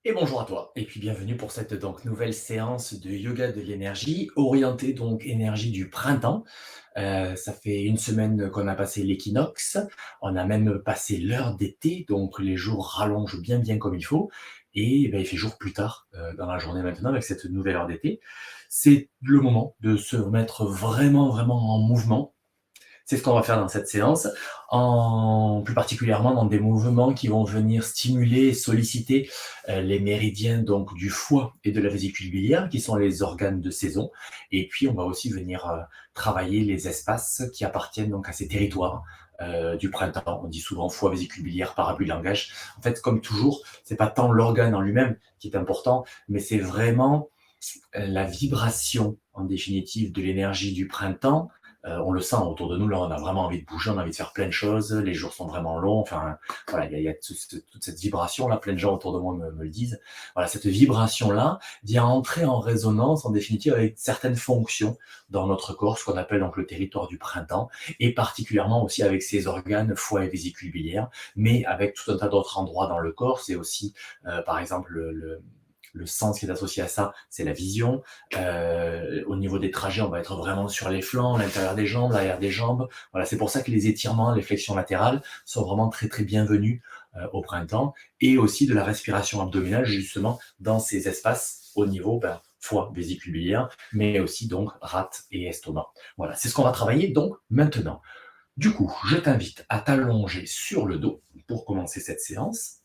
Et bonjour à toi, et puis bienvenue pour cette donc nouvelle séance de yoga de l'énergie, orientée donc énergie du printemps. Ça fait une semaine qu'on a passé l'équinoxe, on a même passé l'heure d'été, donc les jours rallongent bien, bien comme il faut et il fait jour plus tard, dans la journée maintenant avec cette nouvelle heure d'été. C'est le moment de se mettre vraiment, vraiment en mouvement. C'est ce qu'on va faire dans cette séance, en plus particulièrement dans des mouvements qui vont venir stimuler et solliciter, les méridiens donc du foie et de la vésicule biliaire, qui sont les organes de saison. Et puis on va aussi venir, travailler les espaces qui appartiennent donc à ces territoires, du printemps. On dit souvent foie, vésicule biliaire, parapluie de langage. En fait, comme toujours, c'est pas tant l'organe en lui-même qui est important, mais c'est vraiment, la vibration en définitive de l'énergie du printemps. On le sent autour de nous, là on a vraiment envie de bouger, on a envie de faire plein de choses, les jours sont vraiment longs, enfin voilà, il y a toute cette vibration-là, plein de gens autour de moi me le disent. Voilà, cette vibration-là vient entrer en résonance en définitive avec certaines fonctions dans notre corps, ce qu'on appelle donc le territoire du printemps, et particulièrement aussi avec ses organes foie et vésicule biliaire, mais avec tout un tas d'autres endroits dans le corps. C'est aussi par exemple le sens qui est associé à ça, c'est la vision. Au niveau des trajets, on va être vraiment sur les flancs, l'intérieur des jambes, l'arrière des jambes. Voilà, c'est pour ça que les étirements, les flexions latérales sont vraiment très très bienvenus au printemps, et aussi de la respiration abdominale justement dans ces espaces au niveau foie, vésicule biliaire, mais aussi donc rate et estomac. Voilà, c'est ce qu'on va travailler donc maintenant. Du coup, je t'invite à t'allonger sur le dos pour commencer cette séance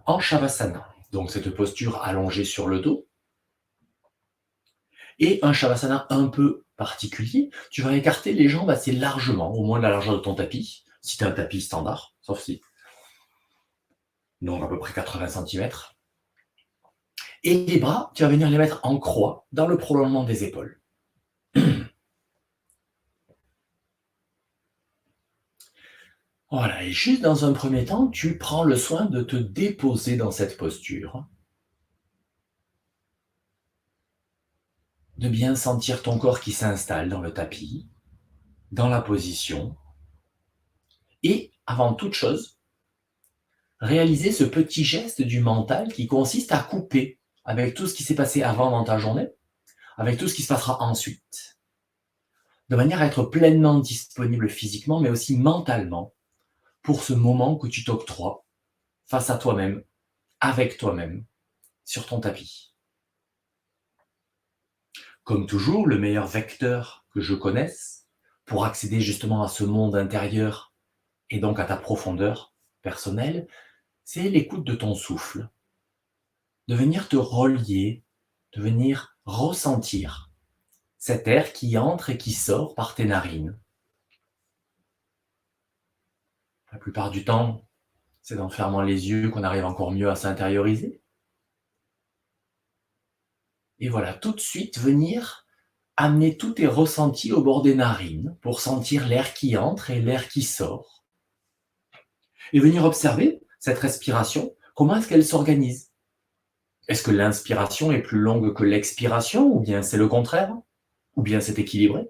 en Shavasana. Donc cette posture allongée sur le dos, et un Shavasana un peu particulier, tu vas écarter les jambes assez largement, au moins de la largeur de ton tapis, si tu as un tapis standard, sauf si, donc à peu près 80 centimètres. Et les bras, tu vas venir les mettre en croix, dans le prolongement des épaules. Voilà, et juste dans un premier temps, tu prends le soin de te déposer dans cette posture, de bien sentir ton corps qui s'installe dans le tapis, dans la position, et avant toute chose, réaliser ce petit geste du mental qui consiste à couper avec tout ce qui s'est passé avant dans ta journée, avec tout ce qui se passera ensuite, de manière à être pleinement disponible physiquement, mais aussi mentalement, pour ce moment que tu t'octroies face à toi-même, avec toi-même, sur ton tapis. Comme toujours, le meilleur vecteur que je connaisse pour accéder justement à ce monde intérieur et donc à ta profondeur personnelle, c'est l'écoute de ton souffle, de venir te relier, de venir ressentir cet air qui entre et qui sort par tes narines. La plupart du temps, c'est en fermant les yeux qu'on arrive encore mieux à s'intérioriser. Et voilà, tout de suite venir amener tous tes ressentis au bord des narines pour sentir l'air qui entre et l'air qui sort. Et venir observer cette respiration, comment est-ce qu'elle s'organise. Est-ce que l'inspiration est plus longue que l'expiration, ou bien c'est le contraire, ou bien c'est équilibré?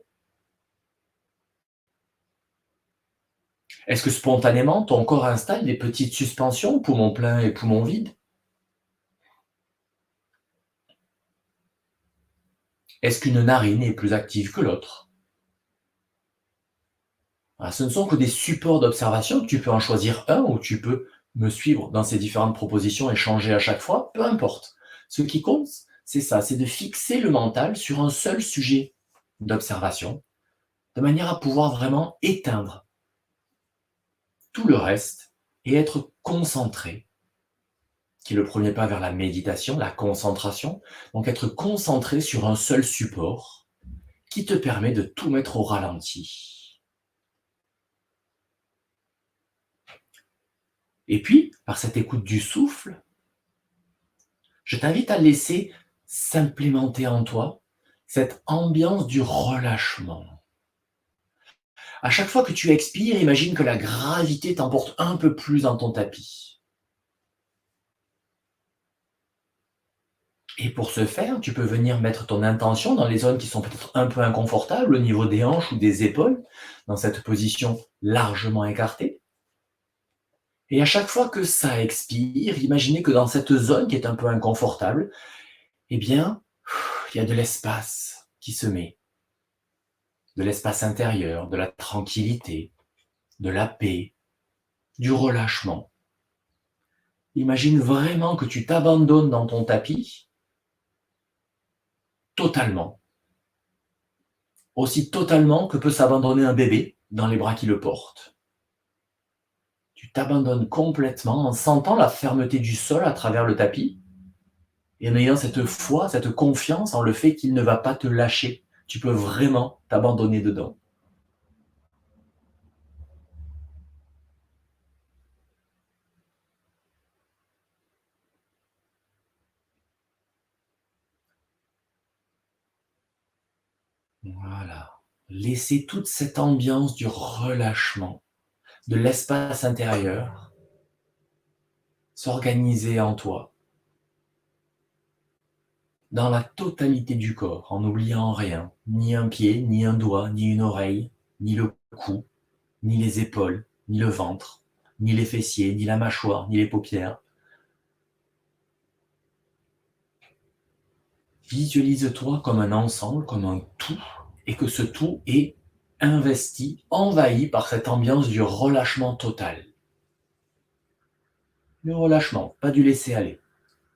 Est-ce que spontanément, ton corps installe des petites suspensions, poumon plein et poumon vide? Est-ce qu'une narine est plus active que l'autre? Voilà, ce ne sont que des supports d'observation, tu peux en choisir un ou tu peux me suivre dans ces différentes propositions et changer à chaque fois, peu importe. Ce qui compte, c'est ça, c'est de fixer le mental sur un seul sujet d'observation, de manière à pouvoir vraiment éteindre tout le reste et être concentré, qui est le premier pas vers la méditation, la concentration. Donc être concentré sur un seul support qui te permet de tout mettre au ralenti. Et puis, par cette écoute du souffle, je t'invite à laisser s'implémenter en toi cette ambiance du relâchement. À chaque fois que tu expires, imagine que la gravité t'emporte un peu plus dans ton tapis. Et pour ce faire, tu peux venir mettre ton intention dans les zones qui sont peut-être un peu inconfortables, au niveau des hanches ou des épaules, dans cette position largement écartée. Et à chaque fois que ça expire, imaginez que dans cette zone qui est un peu inconfortable, eh bien, il y a de l'espace qui se met, de l'espace intérieur, de la tranquillité, de la paix, du relâchement. Imagine vraiment que tu t'abandonnes dans ton tapis totalement, aussi totalement que peut s'abandonner un bébé dans les bras qui le portent. Tu t'abandonnes complètement en sentant la fermeté du sol à travers le tapis et en ayant cette foi, cette confiance en le fait qu'il ne va pas te lâcher. Tu peux vraiment t'abandonner dedans. Voilà. Laissez toute cette ambiance du relâchement, de l'espace intérieur s'organiser en toi, dans la totalité du corps, en n'oubliant rien, ni un pied, ni un doigt, ni une oreille, ni le cou, ni les épaules, ni le ventre, ni les fessiers, ni la mâchoire, ni les paupières. Visualise-toi comme un ensemble, comme un tout, et que ce tout est investi, envahi par cette ambiance du relâchement total. Le relâchement, pas du laisser aller.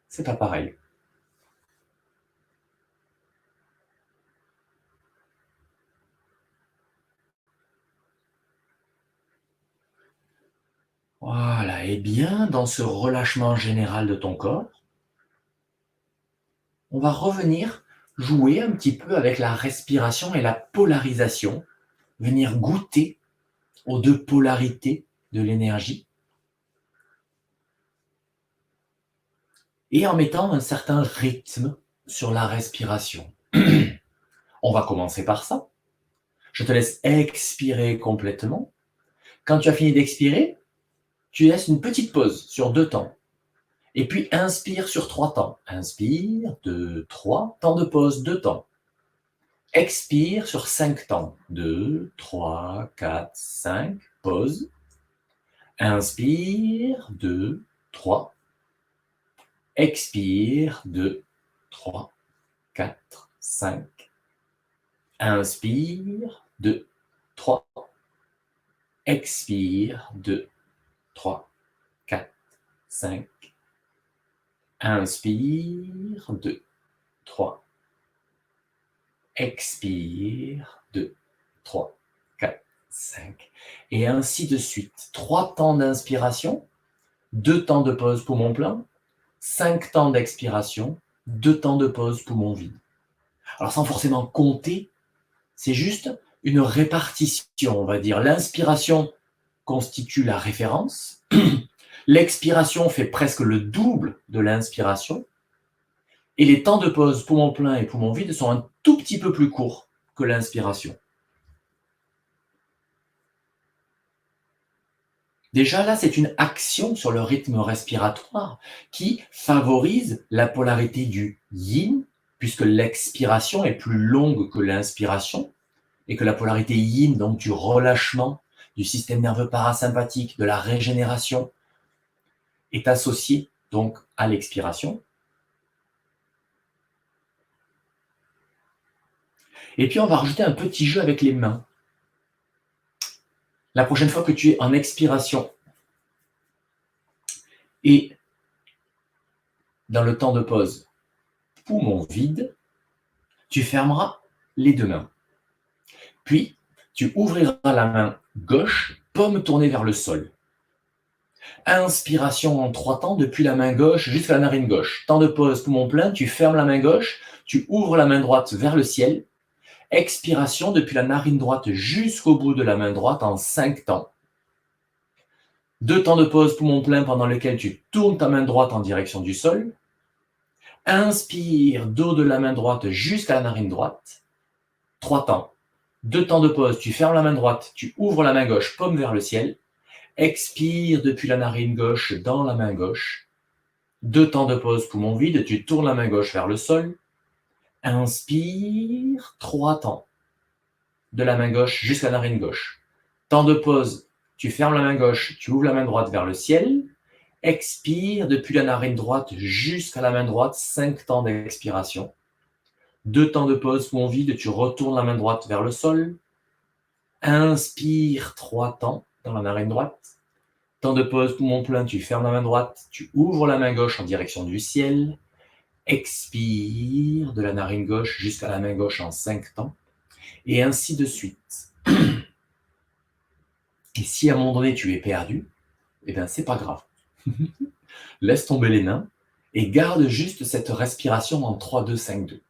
C'est pas pareil. Voilà, et bien dans ce relâchement général de ton corps, on va revenir jouer un petit peu avec la respiration et la polarisation, venir goûter aux deux polarités de l'énergie et en mettant un certain rythme sur la respiration. On va commencer par ça. Je te laisse expirer complètement. Quand tu as fini d'expirer, tu laisses une petite pause sur 2 temps. Et puis inspire sur 3 temps. Inspire, 2, 3, temps de pause, 2 temps. Expire sur 5 temps. 2, 3, 4, 5, pause. Inspire, 2, 3. Expire, 2, 3, 4, 5. Inspire, 2, 3. Expire, 2, 3, 4, 5. Inspire, 2, 3. Expire, 2, 3, 4, 5. Et ainsi de suite. 3 temps d'inspiration, 2 temps de pause poumon plein, 5 temps d'expiration, 2 temps de pause poumon vide. Alors sans forcément compter, c'est juste une répartition, on va dire. L'inspiration constitue la référence, l'expiration fait presque le double de l'inspiration, et les temps de pause poumon plein et poumon vide sont un tout petit peu plus courts que l'inspiration. Déjà là, c'est une action sur le rythme respiratoire qui favorise la polarité du yin, puisque l'expiration est plus longue que l'inspiration, et que la polarité yin, donc du relâchement du système nerveux parasympathique, de la régénération, est associée donc à l'expiration. Et puis on va rajouter un petit jeu avec les mains. La prochaine fois que tu es en expiration et dans le temps de pause, poumon vide, tu fermeras les 2 mains. Puis, tu ouvriras la main gauche, paume tournée vers le sol. Inspiration en 3 temps depuis la main gauche jusqu'à la narine gauche. Temps de pause, poumon plein, tu fermes la main gauche, tu ouvres la main droite vers le ciel. Expiration depuis la narine droite jusqu'au bout de la main droite en 5 temps. 2 temps de pause, poumon plein pendant lesquels tu tournes ta main droite en direction du sol. Inspire, dos de la main droite jusqu'à la narine droite. 3 temps. 2 temps de pause, tu fermes la main droite, tu ouvres la main gauche, paume vers le ciel. Expire depuis la narine gauche dans la main gauche. 2 temps de pause, poumon vide, tu tournes la main gauche vers le sol. Inspire, 3 temps. De la main gauche jusqu'à la narine gauche. Temps de pause, Tu fermes la main gauche, tu ouvres la main droite vers le ciel. Expire depuis la narine droite jusqu'à la main droite, 5 temps d'expiration. 2 temps de pause, poumon vide, tu retournes la main droite vers le sol. Inspire 3 temps dans la narine droite. Temps de pause, poumon plein, tu fermes la main droite, tu ouvres la main gauche en direction du ciel. Expire de la narine gauche jusqu'à la main gauche en 5 temps. Et ainsi de suite. Et si à un moment donné tu es perdu, eh bien c'est pas grave. Laisse tomber les mains et garde juste cette respiration en 3-2-5-2.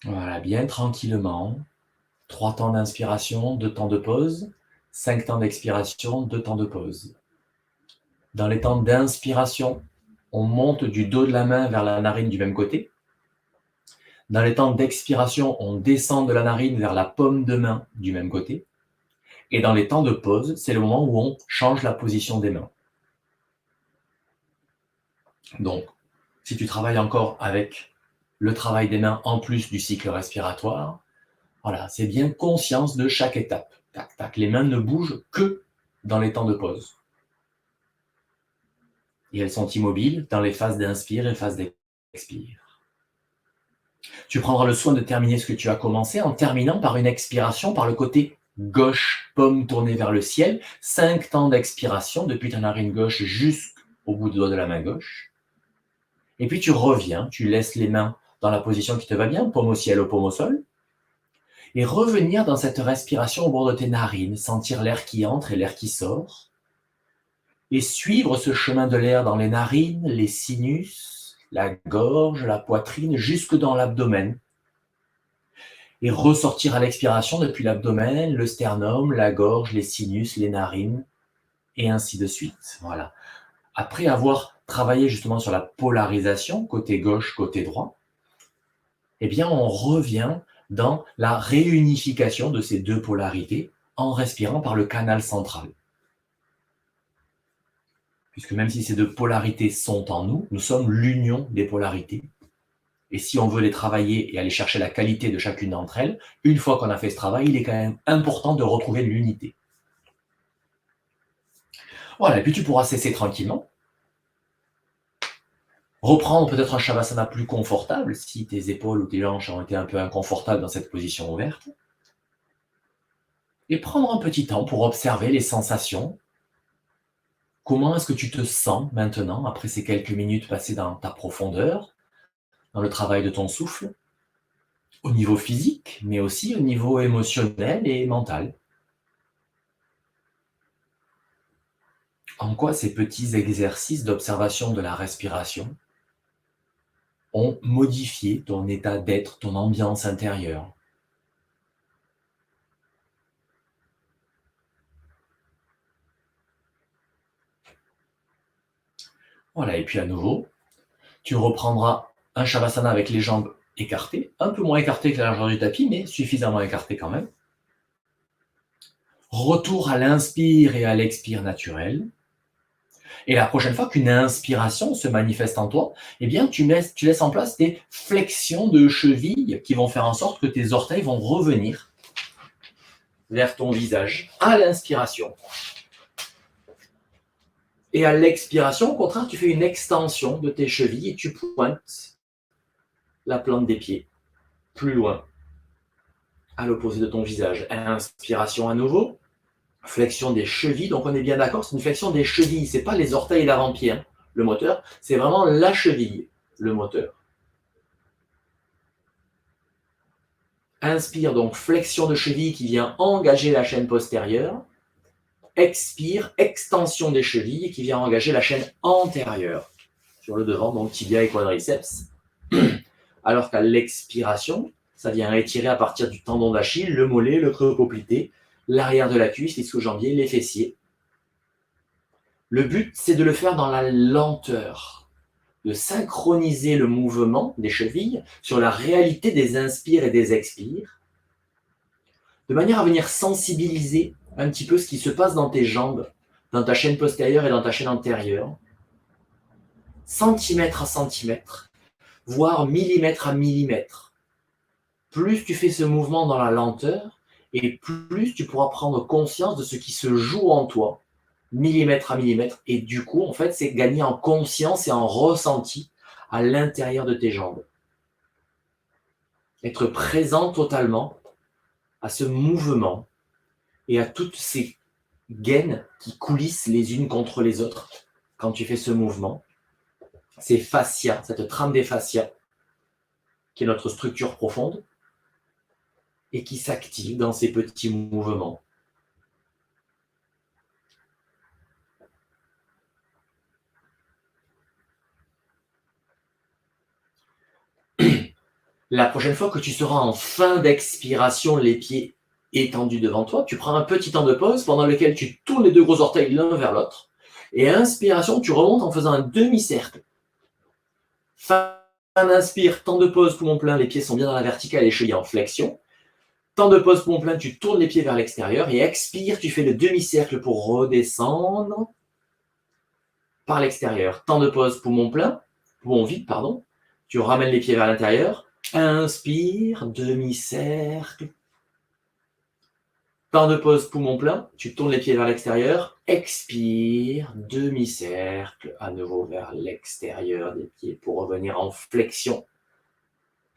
Voilà, bien tranquillement. 3 temps d'inspiration, 2 temps de pause. 5 temps d'expiration, 2 temps de pause. Dans les temps d'inspiration, on monte du dos de la main vers la narine du même côté. Dans les temps d'expiration, on descend de la narine vers la paume de main du même côté. Et dans les temps de pause, c'est le moment où on change la position des mains. Donc, si tu travailles encore avec le travail des mains en plus du cycle respiratoire, voilà, c'est bien conscience de chaque étape. Tac, tac. Les mains ne bougent que dans les temps de pause. Et elles sont immobiles dans les phases d'inspire et phases d'expire. Tu prendras le soin de terminer ce que tu as commencé en terminant par une expiration par le côté gauche, paume tournée vers le ciel. 5 temps d'expiration depuis ta narine gauche jusqu'au bout du doigt de la main gauche. Et puis tu reviens, tu laisses les mains dans la position qui te va bien, paume au ciel ou paume au sol. Et revenir dans cette respiration au bord de tes narines, sentir l'air qui entre et l'air qui sort. Et suivre ce chemin de l'air dans les narines, les sinus, la gorge, la poitrine, jusque dans l'abdomen. Et ressortir à l'expiration depuis l'abdomen, le sternum, la gorge, les sinus, les narines, et ainsi de suite. Voilà. Après avoir travaillé justement sur la polarisation, côté gauche, côté droit, eh bien on revient dans la réunification de ces deux polarités en respirant par le canal central. Puisque même si ces deux polarités sont en nous, nous sommes l'union des polarités. Et si on veut les travailler et aller chercher la qualité de chacune d'entre elles, une fois qu'on a fait ce travail, il est quand même important de retrouver l'unité. Voilà, et puis tu pourras cesser tranquillement. Reprendre peut-être un Shavasana plus confortable, si tes épaules ou tes hanches ont été un peu inconfortables dans cette position ouverte. Et prendre un petit temps pour observer les sensations. Comment est-ce que tu te sens maintenant, après ces quelques minutes passées dans ta profondeur, dans le travail de ton souffle, au niveau physique, mais aussi au niveau émotionnel et mental. En quoi ces petits exercices d'observation de la respiration ont modifié ton état d'être, ton ambiance intérieure? Voilà, et puis à nouveau, tu reprendras un Shavasana avec les jambes écartées, un peu moins écartées que la largeur du tapis, mais suffisamment écartées quand même. Retour à l'inspire et à l'expire naturel. Et la prochaine fois qu'une inspiration se manifeste en toi, eh bien, tu laisses en place des flexions de cheville qui vont faire en sorte que tes orteils vont revenir vers ton visage à l'inspiration. Et à l'expiration, au contraire, tu fais une extension de tes chevilles et tu pointes la plante des pieds plus loin, à l'opposé de ton visage. Inspiration à nouveau, flexion des chevilles. Donc on est bien d'accord, c'est une flexion des chevilles, c'est pas les orteils et l'avant-pied, hein, le moteur, c'est vraiment la cheville, le moteur. Inspire, donc flexion de cheville qui vient engager la chaîne postérieure. Expire, extension des chevilles qui vient engager la chaîne antérieure sur le devant, donc tibia et quadriceps. Alors qu'à l'expiration, ça vient étirer à partir du tendon d'Achille, le mollet, le creux poplité, l'arrière de la cuisse, les sous-jambiers, les fessiers. Le but, c'est de le faire dans la lenteur, de synchroniser le mouvement des chevilles sur la réalité des inspires et des expires, de manière à venir sensibiliser un petit peu ce qui se passe dans tes jambes, dans ta chaîne postérieure et dans ta chaîne antérieure, centimètre à centimètre, voire millimètre à millimètre. Plus tu fais ce mouvement dans la lenteur, et plus tu pourras prendre conscience de ce qui se joue en toi, millimètre à millimètre, et du coup, en fait, c'est gagner en conscience et en ressenti à l'intérieur de tes jambes. Être présent totalement à ce mouvement et à toutes ces gaines qui coulissent les unes contre les autres quand tu fais ce mouvement. Ces fascias, cette trame des fascias, qui est notre structure profonde, et qui s'active dans ces petits mouvements. La prochaine fois que tu seras en fin d'expiration, les pieds étendus devant toi, tu prends un petit temps de pause pendant lequel tu tournes les deux gros orteils l'un vers l'autre. Et à inspiration, tu remontes en faisant un demi-cercle. Fin d'inspire, temps de pause, poumon plein, les pieds sont bien dans la verticale et cheville en flexion. Temps de pause, poumon plein, tu tournes les pieds vers l'extérieur. Et expire, tu fais le demi-cercle pour redescendre par l'extérieur. Temps de pause, poumon plein, poumon vide, pardon. Tu ramènes les pieds vers l'intérieur. Inspire, demi-cercle. Temps de pause, poumon plein. Tu tournes les pieds vers l'extérieur. Expire, demi-cercle, à nouveau vers l'extérieur des pieds pour revenir en flexion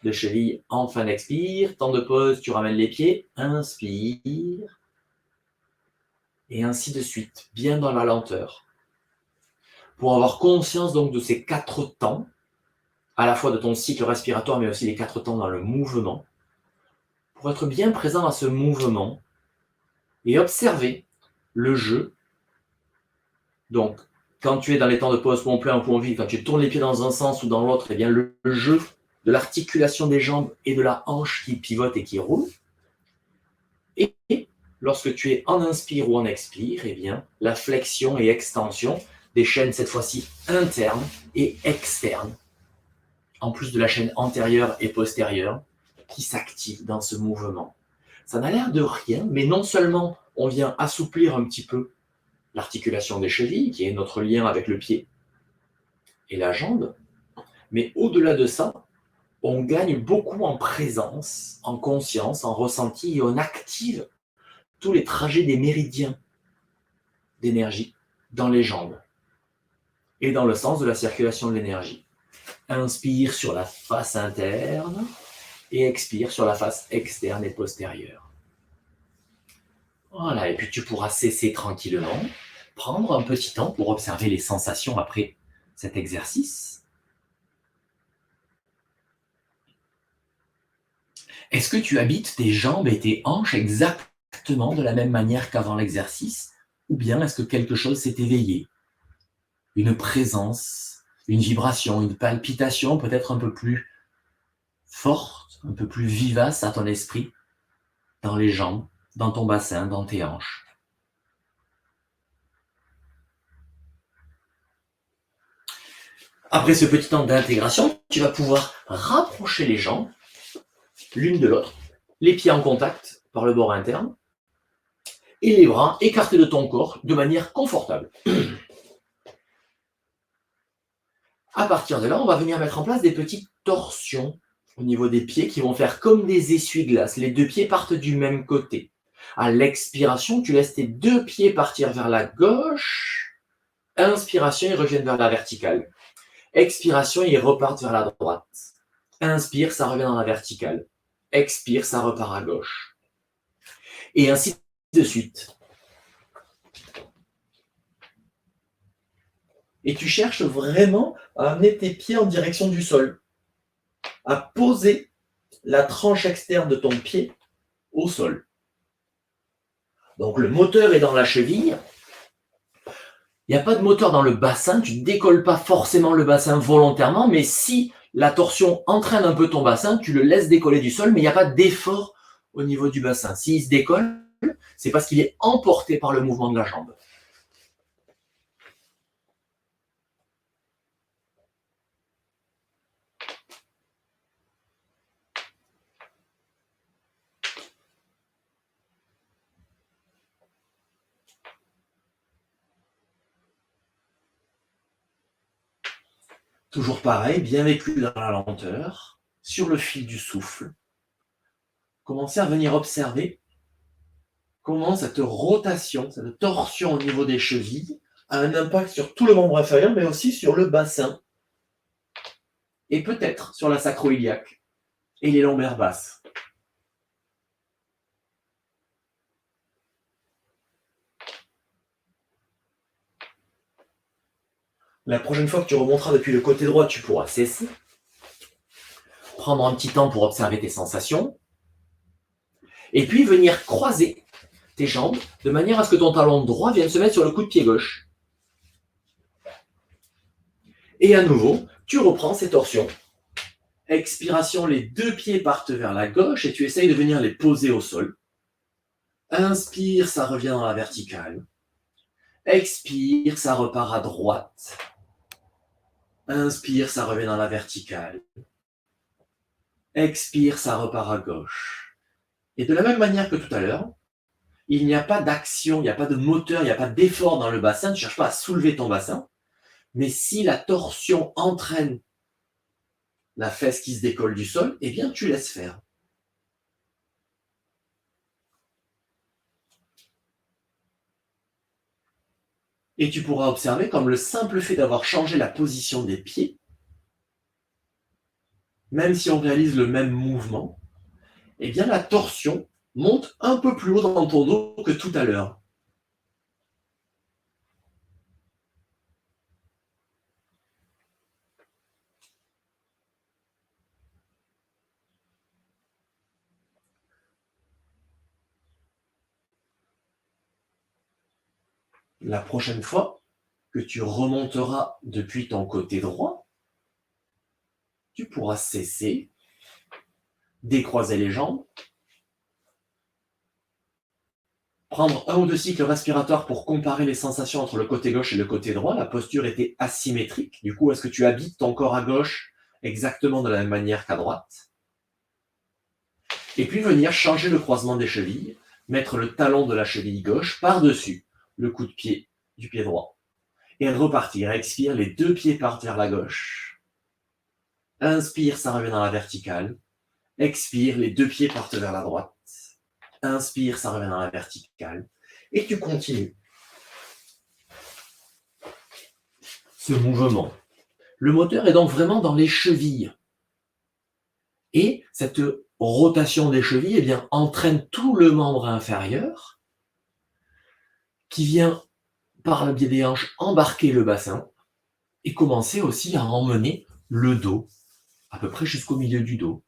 de cheville en fin d'expire. Temps de pause, tu ramènes les pieds. Inspire. Et ainsi de suite, bien dans la lenteur. Pour avoir conscience donc de ces 4 temps, à la fois de ton cycle respiratoire, mais aussi les 4 temps dans le mouvement, pour être bien présent à ce mouvement et observer le jeu. Donc, quand tu es dans les temps de pause, poumon plein ou poumon vide, quand tu tournes les pieds dans un sens ou dans l'autre, eh bien le jeu de l'articulation des jambes et de la hanche qui pivote et qui roule. Et lorsque tu es en inspire ou en expire, eh bien la flexion et extension des chaînes, cette fois-ci internes et externes, en plus de la chaîne antérieure et postérieure, qui s'active dans ce mouvement. Ça n'a l'air de rien, mais non seulement on vient assouplir un petit peu l'articulation des chevilles, qui est notre lien avec le pied et la jambe, mais au-delà de ça, on gagne beaucoup en présence, en conscience, en ressenti, et on active tous les trajets des méridiens d'énergie dans les jambes et dans le sens de la circulation de l'énergie. Inspire sur la face interne et expire sur la face externe et postérieure. Voilà, et puis tu pourras cesser tranquillement, prendre un petit temps pour observer les sensations après cet exercice. Est-ce que tu habites tes jambes et tes hanches exactement de la même manière qu'avant l'exercice? Ou bien est-ce que quelque chose s'est éveillé? Une présence, une vibration, une palpitation peut-être un peu plus forte, un peu plus vivace à ton esprit, dans les jambes, dans ton bassin, dans tes hanches. Après ce petit temps d'intégration, tu vas pouvoir rapprocher les jambes l'une de l'autre, les pieds en contact par le bord interne, et les bras écartés de ton corps de manière confortable. À partir de là, on va venir mettre en place des petites torsions au niveau des pieds qui vont faire comme des essuie-glaces. Les deux pieds partent du même côté. À l'expiration, tu laisses tes deux pieds partir vers la gauche. Inspiration, ils reviennent vers la verticale. Expiration, ils repartent vers la droite. Inspire, ça revient dans la verticale. Expire, ça repart à gauche. Et ainsi de suite. Et tu cherches vraiment à amener tes pieds en direction du sol, à poser la tranche externe de ton pied au sol. Donc le moteur est dans la cheville. Il n'y a pas de moteur dans le bassin, tu ne décolles pas forcément le bassin volontairement, mais si la torsion entraîne un peu ton bassin, tu le laisses décoller du sol, mais il n'y a pas d'effort au niveau du bassin. S'il se décolle, c'est parce qu'il est emporté par le mouvement de la jambe. Toujours pareil, bien vécu dans la lenteur, sur le fil du souffle. Commencez à venir observer comment cette rotation, cette torsion au niveau des chevilles a un impact sur tout le membre inférieur, mais aussi sur le bassin et peut-être sur la sacro-iliaque et les lombaires basses. La prochaine fois que tu remonteras depuis le côté droit, tu pourras cesser, prendre un petit temps pour observer tes sensations, et puis venir croiser tes jambes de manière à ce que ton talon droit vienne se mettre sur le coup de pied gauche. Et à nouveau, tu reprends ces torsions. Expiration, les deux pieds partent vers la gauche et tu essayes de venir les poser au sol. Inspire, ça revient dans la verticale. Expire, ça repart à droite. Inspire, ça revient dans la verticale. Expire, ça repart à gauche. Et de la même manière que tout à l'heure, il n'y a pas d'action, il n'y a pas de moteur, il n'y a pas d'effort dans le bassin, tu ne cherches pas à soulever ton bassin. Mais si la torsion entraîne la fesse qui se décolle du sol, eh bien tu laisses faire. Et tu pourras observer comme le simple fait d'avoir changé la position des pieds, même si on réalise le même mouvement, eh bien la torsion monte un peu plus haut dans ton dos que tout à l'heure. La prochaine fois que tu remonteras depuis ton côté droit, tu pourras cesser, décroiser les jambes, prendre un ou deux cycles respiratoires pour comparer les sensations entre le côté gauche et le côté droit. La posture était asymétrique. Du coup, est-ce que tu habites ton corps à gauche exactement de la même manière qu'à droite? Et puis venir changer le croisement des chevilles, mettre le talon de la cheville gauche par-dessus le coup de pied du pied droit. Et repartir. Expire, les deux pieds partent vers la gauche. Inspire, ça revient dans la verticale. Expire, les deux pieds partent vers la droite. Inspire, ça revient dans la verticale. Et tu continues ce mouvement. Le moteur est donc vraiment dans les chevilles. Et cette rotation des chevilles eh bien, entraîne tout le membre inférieur qui vient, par le biais des hanches, embarquer le bassin et commencer aussi à emmener le dos, à peu près jusqu'au milieu du dos.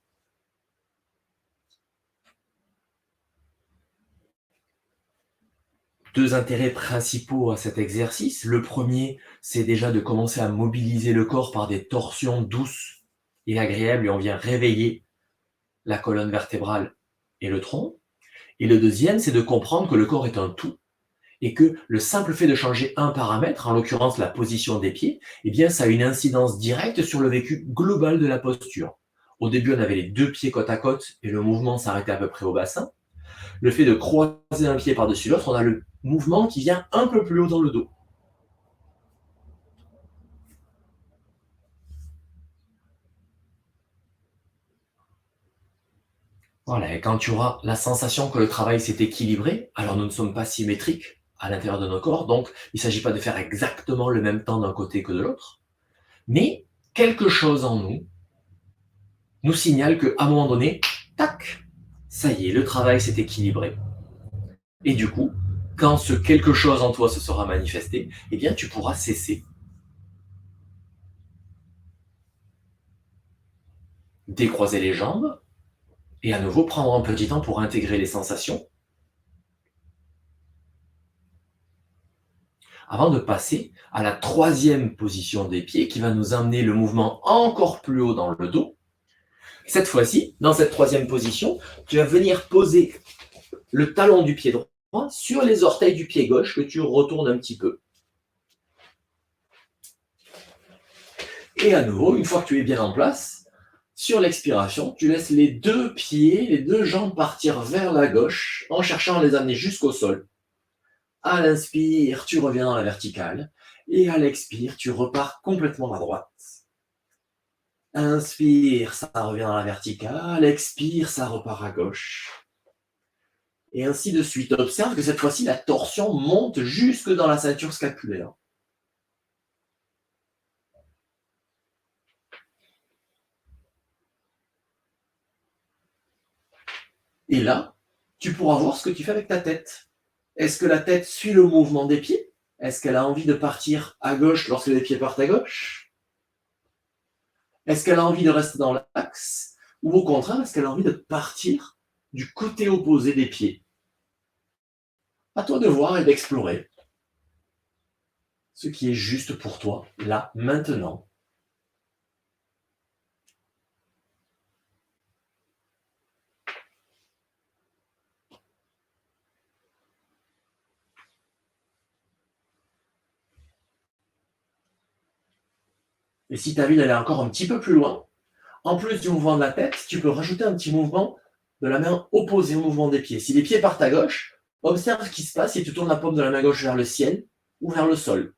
Deux intérêts principaux à cet exercice. Le premier, c'est déjà de commencer à mobiliser le corps par des torsions douces et agréables et on vient réveiller la colonne vertébrale et le tronc. Et le deuxième, c'est de comprendre que le corps est un tout et que le simple fait de changer un paramètre, en l'occurrence la position des pieds, eh bien, ça a une incidence directe sur le vécu global de la posture. Au début, on avait les deux pieds côte à côte et le mouvement s'arrêtait à peu près au bassin. Le fait de croiser un pied par-dessus l'autre, on a le mouvement qui vient un peu plus haut dans le dos. Voilà, et quand tu auras la sensation que le travail s'est équilibré, alors nous ne sommes pas symétriques à l'intérieur de nos corps, donc il ne s'agit pas de faire exactement le même temps d'un côté que de l'autre, mais quelque chose en nous signale qu'à un moment donné, tac, ça y est, le travail s'est équilibré. Et du coup, quand ce quelque chose en toi se sera manifesté, eh bien tu pourras cesser. Décroiser les jambes, et à nouveau prendre un petit temps pour intégrer les sensations, avant de passer à la troisième position des pieds qui va nous amener le mouvement encore plus haut dans le dos. Cette fois-ci, dans cette troisième position, tu vas venir poser le talon du pied droit sur les orteils du pied gauche que tu retournes un petit peu. Et à nouveau, une fois que tu es bien en place, sur l'expiration, tu laisses les deux pieds, les deux jambes partir vers la gauche en cherchant à les amener jusqu'au sol. À l'inspire, tu reviens dans la verticale. Et à l'expire, tu repars complètement à droite. Inspire, ça revient dans la verticale. Expire, ça repart à gauche. Et ainsi de suite. Observe que cette fois-ci, la torsion monte jusque dans la ceinture scapulaire. Et là, tu pourras voir ce que tu fais avec ta tête. Est-ce que la tête suit le mouvement des pieds? Est-ce qu'elle a envie de partir à gauche lorsque les pieds partent à gauche? Est-ce qu'elle a envie de rester dans l'axe? Ou au contraire, est-ce qu'elle a envie de partir du côté opposé des pieds? À toi de voir et d'explorer ce qui est juste pour toi, là, maintenant. Et si tu as envie d'aller encore un petit peu plus loin, en plus du mouvement de la tête, tu peux rajouter un petit mouvement de la main opposée au mouvement des pieds. Si les pieds partent à gauche, observe ce qui se passe si tu tournes la paume de la main gauche vers le ciel ou vers le sol.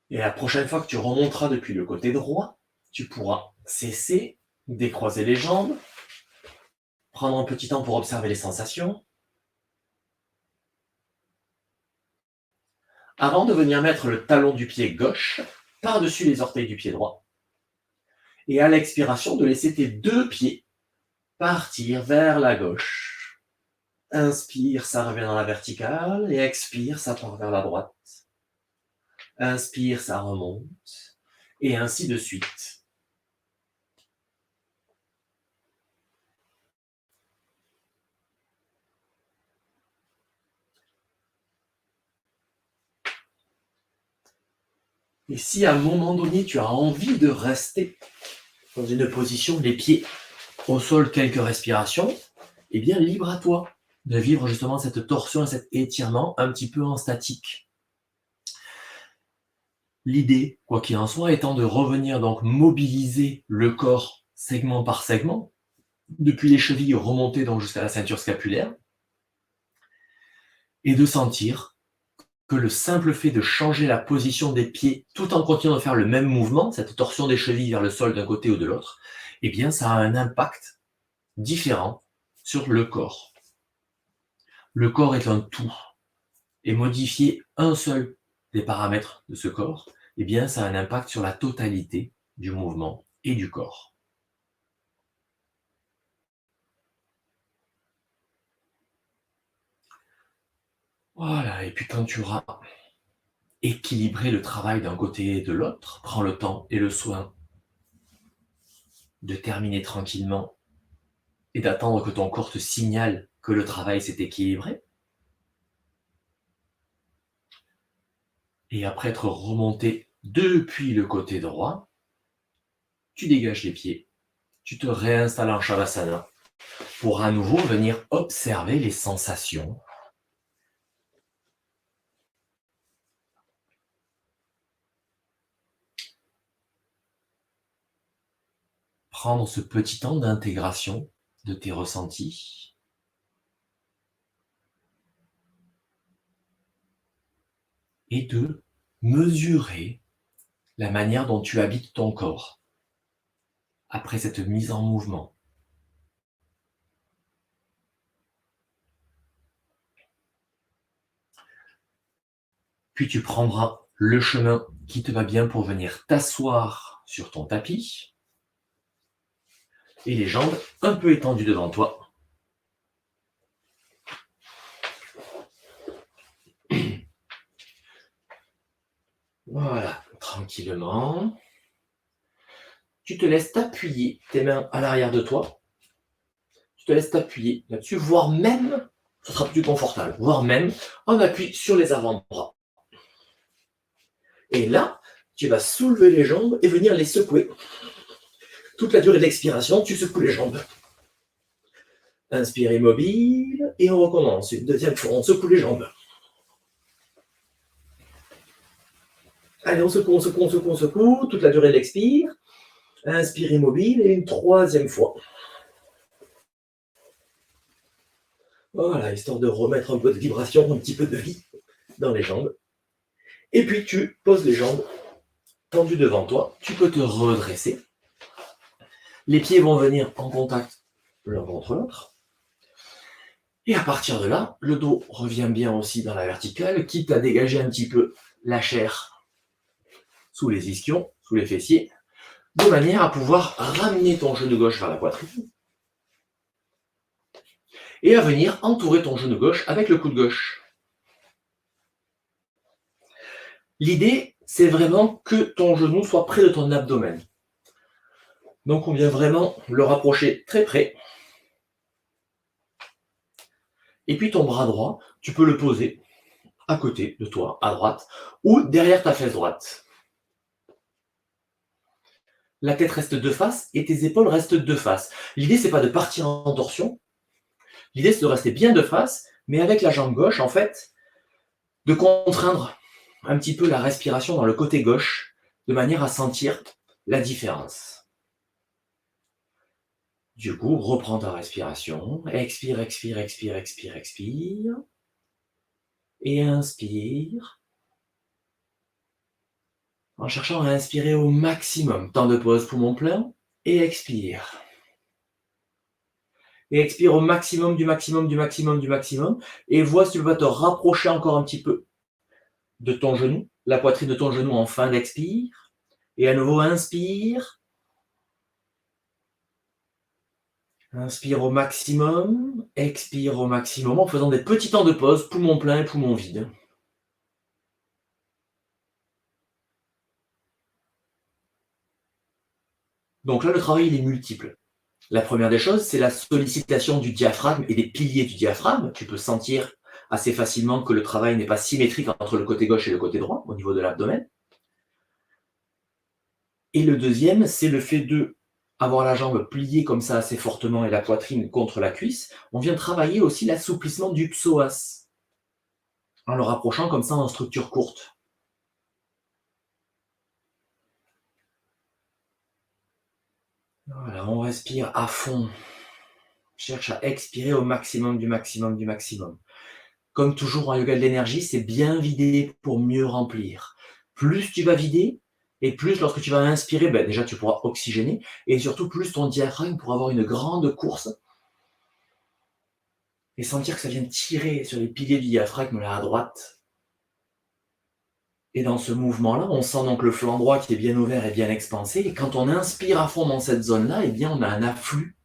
Et la prochaine fois que tu remonteras depuis le côté droit, tu pourras cesser, décroiser les jambes, prendre un petit temps pour observer les sensations, avant de venir mettre le talon du pied gauche par-dessus les orteils du pied droit. Et à l'expiration, de laisser tes deux pieds partir vers la gauche. Inspire, ça revient dans la verticale, et expire, ça part vers la droite. Inspire, ça remonte, et ainsi de suite. Et si à un moment donné, tu as envie de rester dans une position, les pieds au sol, quelques respirations, eh bien, libre à toi de vivre justement cette torsion et cet étirement un petit peu en statique. L'idée, quoi qu'il en soit, étant de revenir donc mobiliser le corps segment par segment, depuis les chevilles remonter donc jusqu'à la ceinture scapulaire, et de sentir que le simple fait de changer la position des pieds tout en continuant de faire le même mouvement, cette torsion des chevilles vers le sol d'un côté ou de l'autre, eh bien ça a un impact différent sur le corps. Le corps est un tout, et modifier un seul des paramètres de ce corps, eh bien ça a un impact sur la totalité du mouvement et du corps. Voilà, et puis quand tu auras équilibré le travail d'un côté et de l'autre, prends le temps et le soin de terminer tranquillement et d'attendre que ton corps te signale que le travail s'est équilibré. Et après être remonté depuis le côté droit, tu dégages les pieds, tu te réinstalles en Shavasana pour à nouveau venir observer les sensations. Prendre ce petit temps d'intégration de tes ressentis. Et de mesurer la manière dont tu habites ton corps après cette mise en mouvement. Puis tu prendras le chemin qui te va bien pour venir t'asseoir sur ton tapis et les jambes un peu étendues devant toi. Voilà, tranquillement. Tu te laisses t'appuyer tes mains à l'arrière de toi. Tu te laisses t'appuyer là-dessus, voire même, ce sera plus confortable, voire même en appui sur les avant-bras. Et là, tu vas soulever les jambes et venir les secouer. Toute la durée de l'expiration, tu secoues les jambes. Inspire immobile et on recommence. Une deuxième fois, on secoue les jambes. Allez, on secoue, on secoue, on secoue, toute la durée de l'expire. Inspire immobile et une troisième fois. Voilà, histoire de remettre un peu de vibration, un petit peu de vie dans les jambes. Et puis tu poses les jambes tendues devant toi. Tu peux te redresser. Les pieds vont venir en contact l'un contre l'autre. Et à partir de là, le dos revient bien aussi dans la verticale, quitte à dégager un petit peu la chair sous les ischions, sous les fessiers, de manière à pouvoir ramener ton genou gauche vers la poitrine et à venir entourer ton genou gauche avec le coude gauche. L'idée, c'est vraiment que ton genou soit près de ton abdomen. Donc on vient vraiment le rapprocher très près. Et puis ton bras droit, tu peux le poser à côté de toi, à droite, ou derrière ta fesse droite. La tête reste de face et tes épaules restent de face. L'idée, c'est pas de partir en torsion. L'idée, c'est de rester bien de face, mais avec la jambe gauche, en fait, de contraindre un petit peu la respiration dans le côté gauche, de manière à sentir la différence. Du coup, reprends ta respiration. Expire, expire, expire, expire, expire. Et inspire. En cherchant à inspirer au maximum. Temps de pause, poumon plein. Et expire. Et expire au maximum, du maximum, du maximum, du maximum. Et vois si tu vas te rapprocher encore un petit peu de ton genou, la poitrine de ton genou en fin d'expire. Et à nouveau, inspire. Inspire au maximum. Expire au maximum en faisant des petits temps de pause, poumon plein et poumon vide. Donc là, le travail, il est multiple. La première des choses, c'est la sollicitation du diaphragme et des piliers du diaphragme. Tu peux sentir assez facilement que le travail n'est pas symétrique entre le côté gauche et le côté droit au niveau de l'abdomen. Et le deuxième, c'est le fait de avoir la jambe pliée comme ça assez fortement et la poitrine contre la cuisse. On vient travailler aussi l'assouplissement du psoas en le rapprochant comme ça en structure courte. Voilà, on respire à fond. Cherche à expirer au maximum du maximum du maximum. Comme toujours en yoga de l'énergie, c'est bien vider pour mieux remplir. Plus tu vas vider, et plus lorsque tu vas inspirer, ben déjà tu pourras oxygéner, et surtout plus ton diaphragme pourra avoir une grande course, et sentir que ça vient tirer sur les piliers du diaphragme là à droite. Et dans ce mouvement-là, on sent donc le flanc droit qui est bien ouvert et bien expansé, et quand on inspire à fond dans cette zone-là, eh bien on a un afflux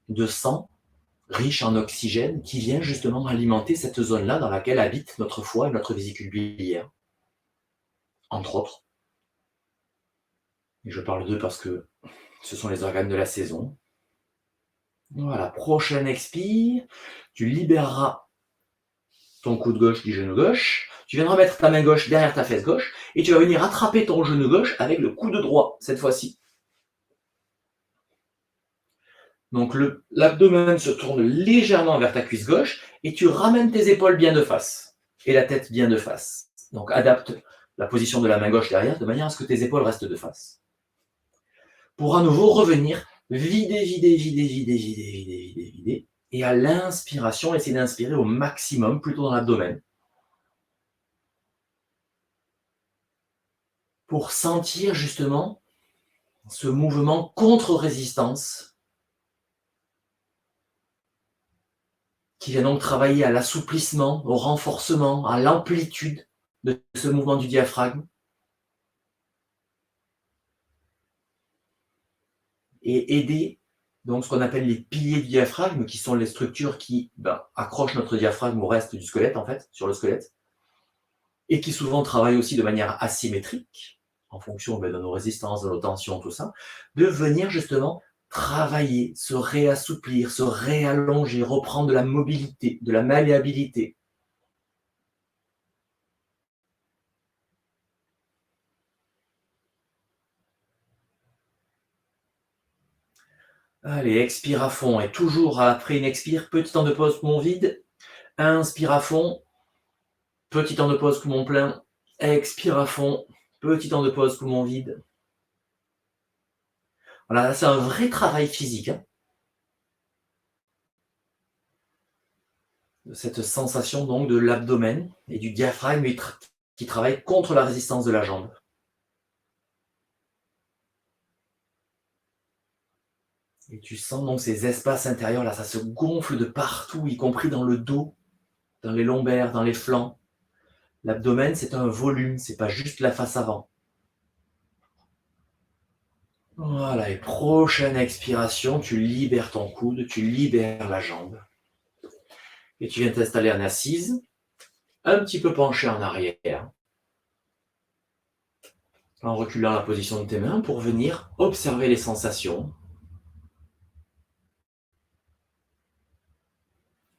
de sang riche en oxygène qui vient justement alimenter cette zone-là dans laquelle habite notre foie et notre vésicule biliaire, entre autres. Et je parle d'eux parce que ce sont les organes de la saison. Voilà, prochaine expire, tu libéreras ton coude gauche du genou gauche, tu viendras mettre ta main gauche derrière ta fesse gauche, et tu vas venir attraper ton genou gauche avec le coude droit, cette fois-ci. Donc l'abdomen se tourne légèrement vers ta cuisse gauche, et tu ramènes tes épaules bien de face, et la tête bien de face. Donc adapte la position de la main gauche derrière, de manière à ce que tes épaules restent de face. Pour à nouveau revenir, vider, vider, vider, vider, vider, vider, vider, vider. Et à l'inspiration, essayer d'inspirer au maximum, plutôt dans l'abdomen. Pour sentir justement ce mouvement contre-résistance qui vient donc travailler à l'assouplissement, au renforcement, à l'amplitude de ce mouvement du diaphragme. Et aider donc ce qu'on appelle les piliers du diaphragme, qui sont les structures qui accrochent notre diaphragme au reste du squelette, en fait, sur le squelette, et qui souvent travaillent aussi de manière asymétrique, en fonction de nos résistances, de nos tensions, tout ça, de venir justement travailler, se réassouplir, se réallonger, reprendre de la mobilité, de la malléabilité. Allez, expire à fond, et toujours après une expire, petit temps de pause, poumon vide, inspire à fond, petit temps de pause, poumon plein, expire à fond, petit temps de pause, poumon vide. Voilà, c'est un vrai travail physique, hein. de cette sensation donc de l'abdomen et du diaphragme qui travaille contre la résistance de la jambe. Et tu sens donc ces espaces intérieurs là, ça se gonfle de partout, y compris dans le dos, dans les lombaires, dans les flancs. L'abdomen, c'est un volume, c'est pas juste la face avant. Voilà, et prochaine expiration, tu libères ton coude, tu libères la jambe. Et tu viens t'installer en assise, un petit peu penché en arrière, en reculant la position de tes mains pour venir observer les sensations,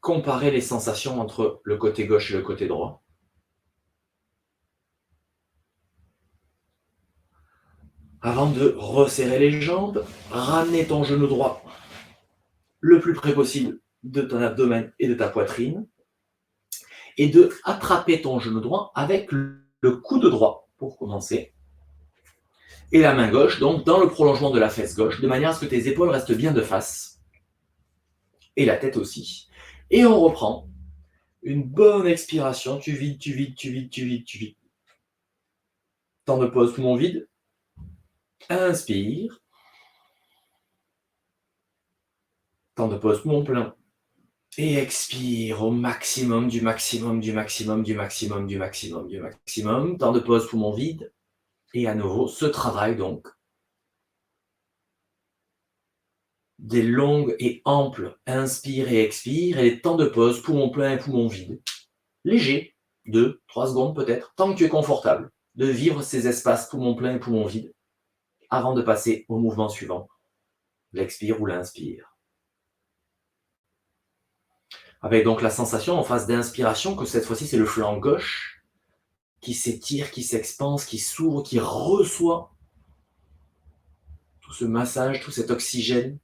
comparer les sensations entre le côté gauche et le côté droit. Avant de resserrer les jambes, ramener ton genou droit le plus près possible de ton abdomen et de ta poitrine, et de attraper ton genou droit avec le coude droit pour commencer, et la main gauche donc dans le prolongement de la fesse gauche, de manière à ce que tes épaules restent bien de face, et la tête aussi. Et on reprend une bonne expiration, tu vides, tu vides, tu vides, tu vides, tu vides. Temps de pause, poumon vide. Inspire. Temps de pause, poumon plein. Et expire au maximum, du maximum, du maximum, du maximum, du maximum, du maximum. Temps de pause, poumon vide. Et à nouveau, ce travail donc des longues et amples inspire et expire, et les temps de pause, poumon plein et poumon vide. Léger, 2, 3 secondes peut-être, tant que tu es confortable de vivre ces espaces poumon plein et poumon vide, avant de passer au mouvement suivant, l'expire ou l'inspire. Avec donc la sensation en phase d'inspiration que cette fois-ci c'est le flanc gauche qui s'étire, qui s'expanse, qui s'ouvre, qui reçoit tout ce massage, tout cet oxygène.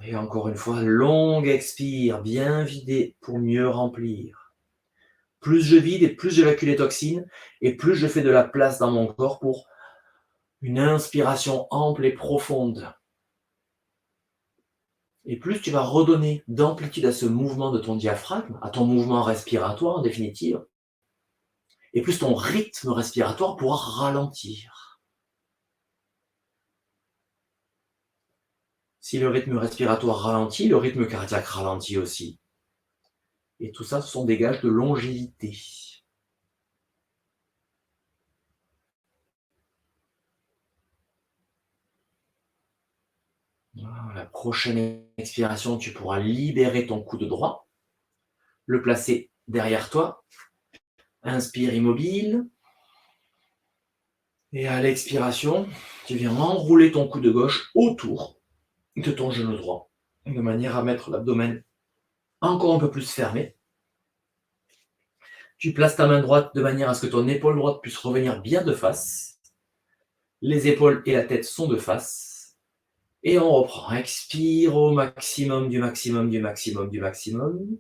Et encore une fois, longue expire, bien vidé pour mieux remplir. Plus je vide et plus j'évacue les toxines, et plus je fais de la place dans mon corps pour une inspiration ample et profonde. Et plus tu vas redonner d'amplitude à ce mouvement de ton diaphragme, à ton mouvement respiratoire en définitive, et plus ton rythme respiratoire pourra ralentir. Si le rythme respiratoire ralentit, le rythme cardiaque ralentit aussi. Et tout ça, ce sont des gages de longévité. La prochaine expiration, tu pourras libérer ton coude droit, le placer derrière toi. Inspire immobile. Et à l'expiration, tu viens enrouler ton coude gauche autour de ton genou droit, de manière à mettre l'abdomen encore un peu plus fermé. Tu places ta main droite de manière à ce que ton épaule droite puisse revenir bien de face. Les épaules et la tête sont de face. Et on reprend. Expire au maximum, du maximum, du maximum, du maximum.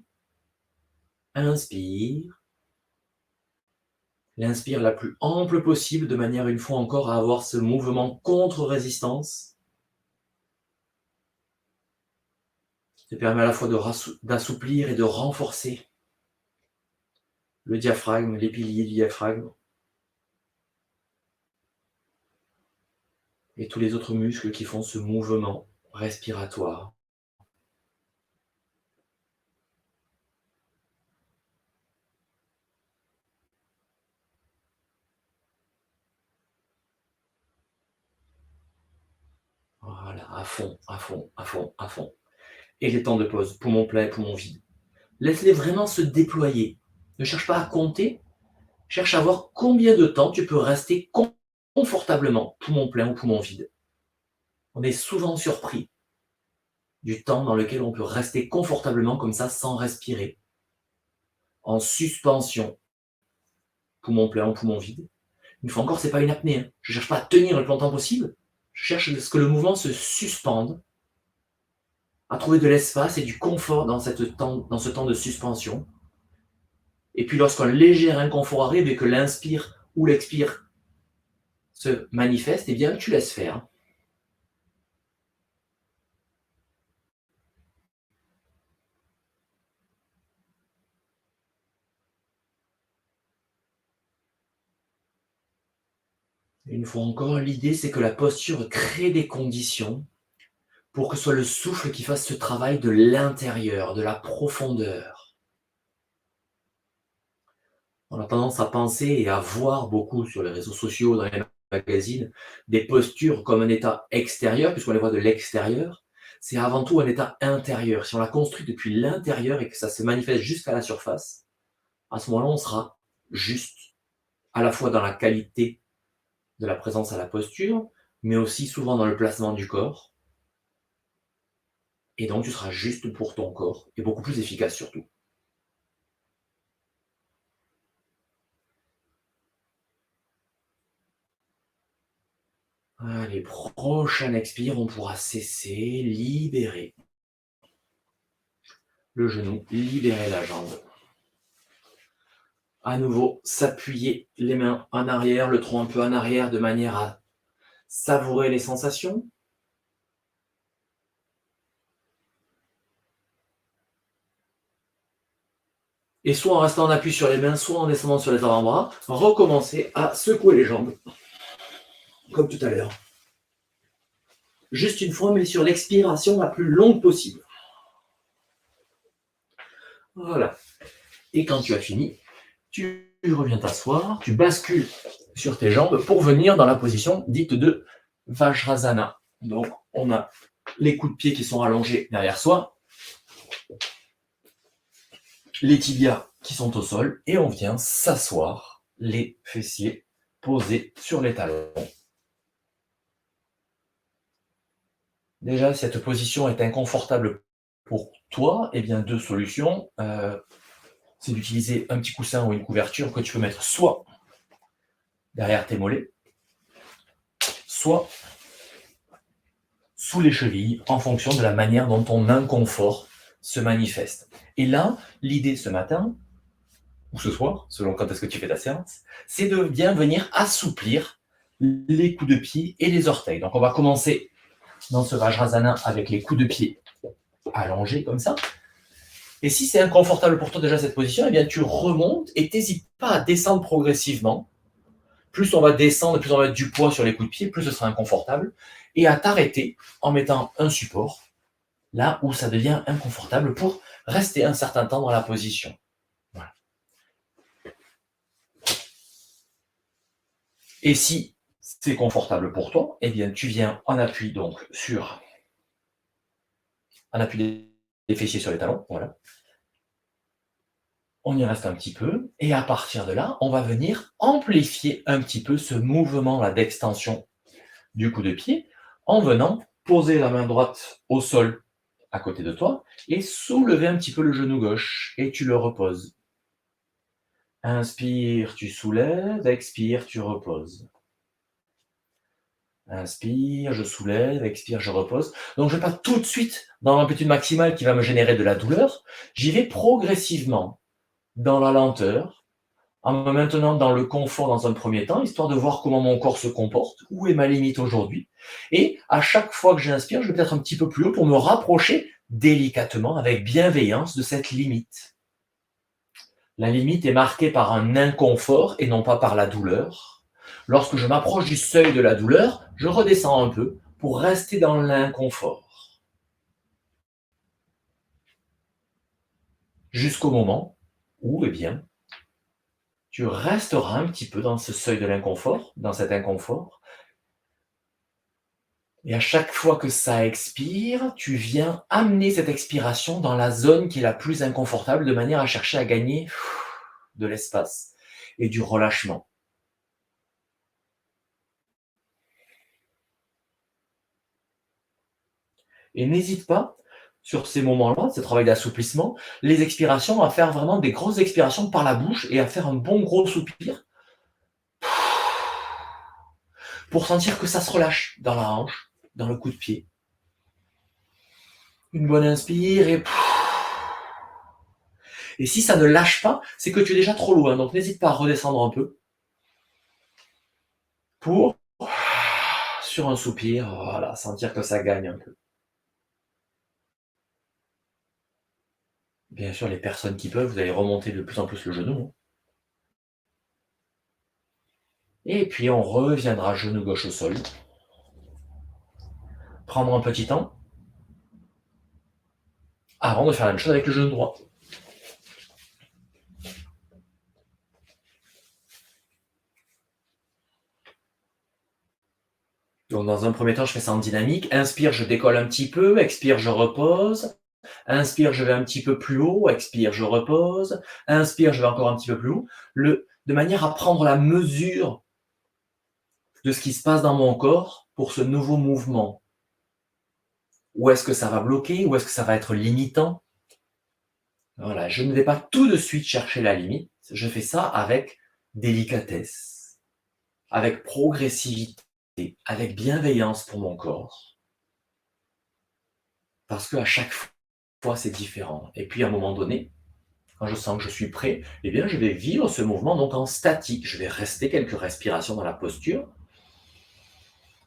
Inspire. L'inspire la plus ample possible, de manière une fois encore à avoir ce mouvement contre-résistance. Ça permet à la fois d'assouplir et de renforcer le diaphragme, les piliers du diaphragme, et tous les autres muscles qui font ce mouvement respiratoire. Voilà, à fond, à fond, à fond, à fond. Et les temps de pause, poumon plein, poumon vide. Laisse-les vraiment se déployer. Ne cherche pas à compter, cherche à voir combien de temps tu peux rester confortablement, poumon plein ou poumon vide. On est souvent surpris du temps dans lequel on peut rester confortablement comme ça sans respirer, en suspension, poumon plein ou poumon vide. Une fois encore, c'est pas une apnée. Hein. Je ne cherche pas à tenir le plus longtemps possible. Je cherche à ce que le mouvement se suspende, à trouver de l'espace et du confort dans ce temps de suspension. Et puis lorsqu'un léger inconfort arrive et que l'inspire ou l'expire se manifeste, eh bien tu laisses faire. Une fois encore, l'idée, c'est que la posture crée des conditions pour que ce soit le souffle qui fasse ce travail de l'intérieur, de la profondeur. On a tendance à penser et à voir beaucoup sur les réseaux sociaux, dans les magazines, des postures comme un état extérieur, puisqu'on les voit de l'extérieur. C'est avant tout un état intérieur. Si on la construit depuis l'intérieur et que ça se manifeste jusqu'à la surface, à ce moment-là, on sera juste, à la fois dans la qualité de la présence à la posture, mais aussi souvent dans le placement du corps. Et donc, tu seras juste pour ton corps et beaucoup plus efficace surtout. Allez, prochain expire, on pourra cesser, libérer le genou, libérer la jambe. À nouveau, s'appuyer les mains en arrière, le tronc un peu en arrière de manière à savourer les sensations. Et soit en restant en appui sur les mains, soit en descendant sur les avant-bras, recommencer à secouer les jambes, comme tout à l'heure. Juste une fois, mais sur l'expiration la plus longue possible. Voilà. Et quand tu as fini, tu reviens t'asseoir, tu bascules sur tes jambes pour venir dans la position dite de Vajrasana. Donc, on a les coups de pied qui sont allongés derrière soi, les tibias qui sont au sol, et on vient s'asseoir, les fessiers posés sur les talons. Déjà, cette position est inconfortable pour toi, eh bien, deux solutions. C'est d'utiliser un petit coussin ou une couverture que tu peux mettre soit derrière tes mollets, soit sous les chevilles, en fonction de la manière dont ton inconfort se manifeste. Et là, l'idée ce matin, ou ce soir, selon quand est-ce que tu fais ta séance, c'est de bien venir assouplir les coups de pied et les orteils. Donc on va commencer dans ce Vajrasana avec les coups de pied allongés comme ça. Et si c'est inconfortable pour toi déjà cette position, eh bien tu remontes et t'hésites pas à descendre progressivement. Plus on va descendre, plus on va mettre du poids sur les coups de pied, plus ce sera inconfortable. Et à t'arrêter en mettant un support là où ça devient inconfortable pour rester un certain temps dans la position. Voilà. Et si c'est confortable pour toi, eh bien tu viens en appui donc en appui des fessiers sur les talons, voilà. On y reste un petit peu, et à partir de là, on va venir amplifier un petit peu ce mouvement-là d'extension du coup de pied en venant poser la main droite au sol à côté de toi et soulever un petit peu le genou gauche et tu le reposes. Inspire, tu soulèves, expire, tu reposes. Inspire, je soulève, expire, je repose. Donc je ne vais pas tout de suite dans l'amplitude maximale qui va me générer de la douleur, j'y vais progressivement dans la lenteur, en me maintenant dans le confort dans un premier temps, histoire de voir comment mon corps se comporte, où est ma limite aujourd'hui. Et à chaque fois que j'inspire, je vais peut-être un petit peu plus haut pour me rapprocher délicatement, avec bienveillance, de cette limite. La limite est marquée par un inconfort et non pas par la douleur. Lorsque je m'approche du seuil de la douleur, je redescends un peu pour rester dans l'inconfort. Jusqu'au moment où, eh bien, tu resteras un petit peu dans ce seuil de l'inconfort, dans cet inconfort. Et à chaque fois que ça expire, tu viens amener cette expiration dans la zone qui est la plus inconfortable, de manière à chercher à gagner de l'espace et du relâchement. Et n'hésite pas, sur ces moments-là, ce travail d'assouplissement, les expirations, à faire vraiment des grosses expirations par la bouche et à faire un bon gros soupir pour sentir que ça se relâche dans la hanche, dans le coup de pied. Une bonne inspire et si ça ne lâche pas, c'est que tu es déjà trop loin. Donc n'hésite pas à redescendre un peu pour, sur un soupir, voilà, sentir que ça gagne un peu. Bien sûr, les personnes qui peuvent, vous allez remonter de plus en plus le genou. Et puis on reviendra genou gauche au sol. Prendre un petit temps avant de faire la même chose avec le genou droit. Donc dans un premier temps, je fais ça en dynamique. Inspire, je décolle un petit peu. Expire, je repose. Inspire, je vais un petit peu plus haut. Expire, je repose. Inspire, je vais encore un petit peu plus haut. De manière à prendre la mesure de ce qui se passe dans mon corps pour ce nouveau mouvement. Où est-ce que ça va bloquer? Où est-ce que ça va être limitant? Voilà, je ne vais pas tout de suite chercher la limite. Je fais ça avec délicatesse, avec progressivité, avec bienveillance pour mon corps. Parce qu'à chaque fois, c'est différent. Et puis, à un moment donné, quand je sens que je suis prêt, eh bien, je vais vivre ce mouvement donc en statique. Je vais rester quelques respirations dans la posture,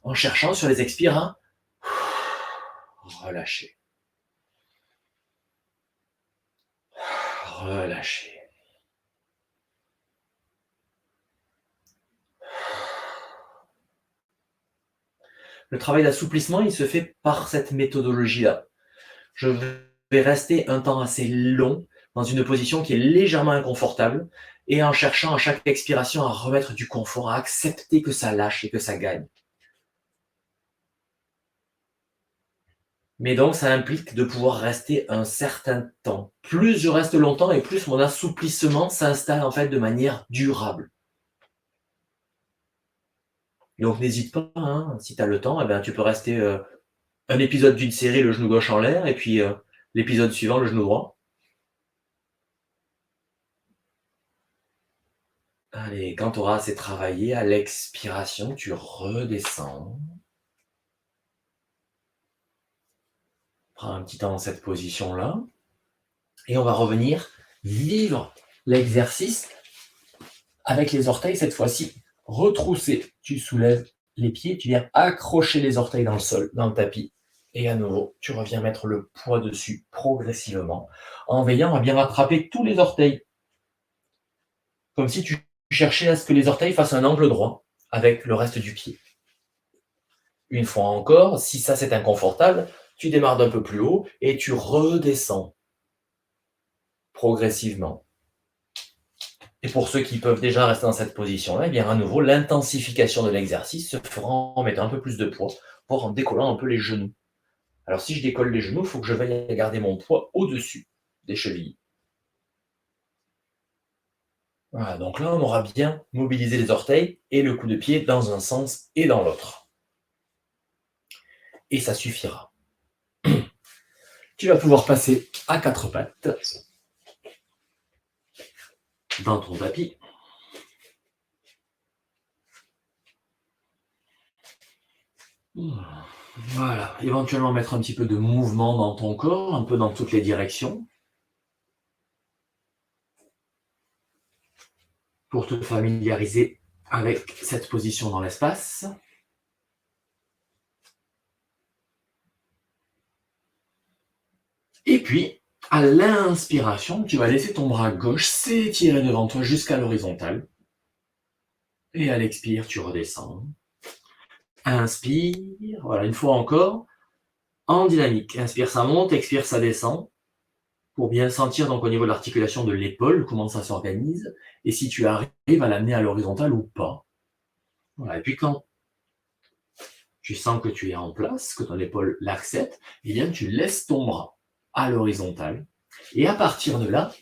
en cherchant sur les expires à relâcher, relâcher. Le travail d'assouplissement, il se fait par cette méthodologie-là. Je vais rester un temps assez long dans une position qui est légèrement inconfortable et en cherchant à chaque expiration à remettre du confort, à accepter que ça lâche et que ça gagne. Mais donc, ça implique de pouvoir rester un certain temps. Plus je reste longtemps et plus mon assouplissement s'installe en fait de manière durable. Donc, n'hésite pas, hein, si tu as le temps, eh ben, tu peux rester un épisode d'une série, le genou gauche en l'air, et puis l'épisode suivant, le genou droit. Allez, quand tu auras assez travaillé, à l'expiration, tu redescends. Prends un petit temps dans cette position-là. Et on va revenir vivre l'exercice avec les orteils cette fois-ci retroussés. Tu soulèves les pieds, tu viens accrocher les orteils dans le sol, dans le tapis. Et à nouveau, tu reviens mettre le poids dessus progressivement, en veillant à bien rattraper tous les orteils. Comme si tu cherchais à ce que les orteils fassent un angle droit avec le reste du pied. Une fois encore, si ça c'est inconfortable, tu démarres d'un peu plus haut et tu redescends progressivement. Et pour ceux qui peuvent déjà rester dans cette position-là, eh bien à nouveau, l'intensification de l'exercice se fera en mettant un peu plus de poids, voire en décollant un peu les genoux. Alors si je décolle les genoux, il faut que je veille à garder mon poids au-dessus des chevilles. Voilà, donc là, on aura bien mobilisé les orteils et le coup de pied dans un sens et dans l'autre. Et ça suffira. Tu vas pouvoir passer à quatre pattes dans ton tapis. Voilà, éventuellement mettre un petit peu de mouvement dans ton corps, un peu dans toutes les directions, pour te familiariser avec cette position dans l'espace. Et puis, à l'inspiration, tu vas laisser ton bras gauche s'étirer devant toi jusqu'à l'horizontale. Et à l'expire, tu redescends. Inspire, voilà, une fois encore, en dynamique. Inspire, ça monte, expire, ça descend. Pour bien sentir donc au niveau de l'articulation de l'épaule, comment ça s'organise, et si tu arrives à l'amener à l'horizontale ou pas. Voilà. Et puis quand tu sens que tu es en place, que ton épaule l'accepte, eh bien tu laisses ton bras à l'horizontale. Et à partir de là,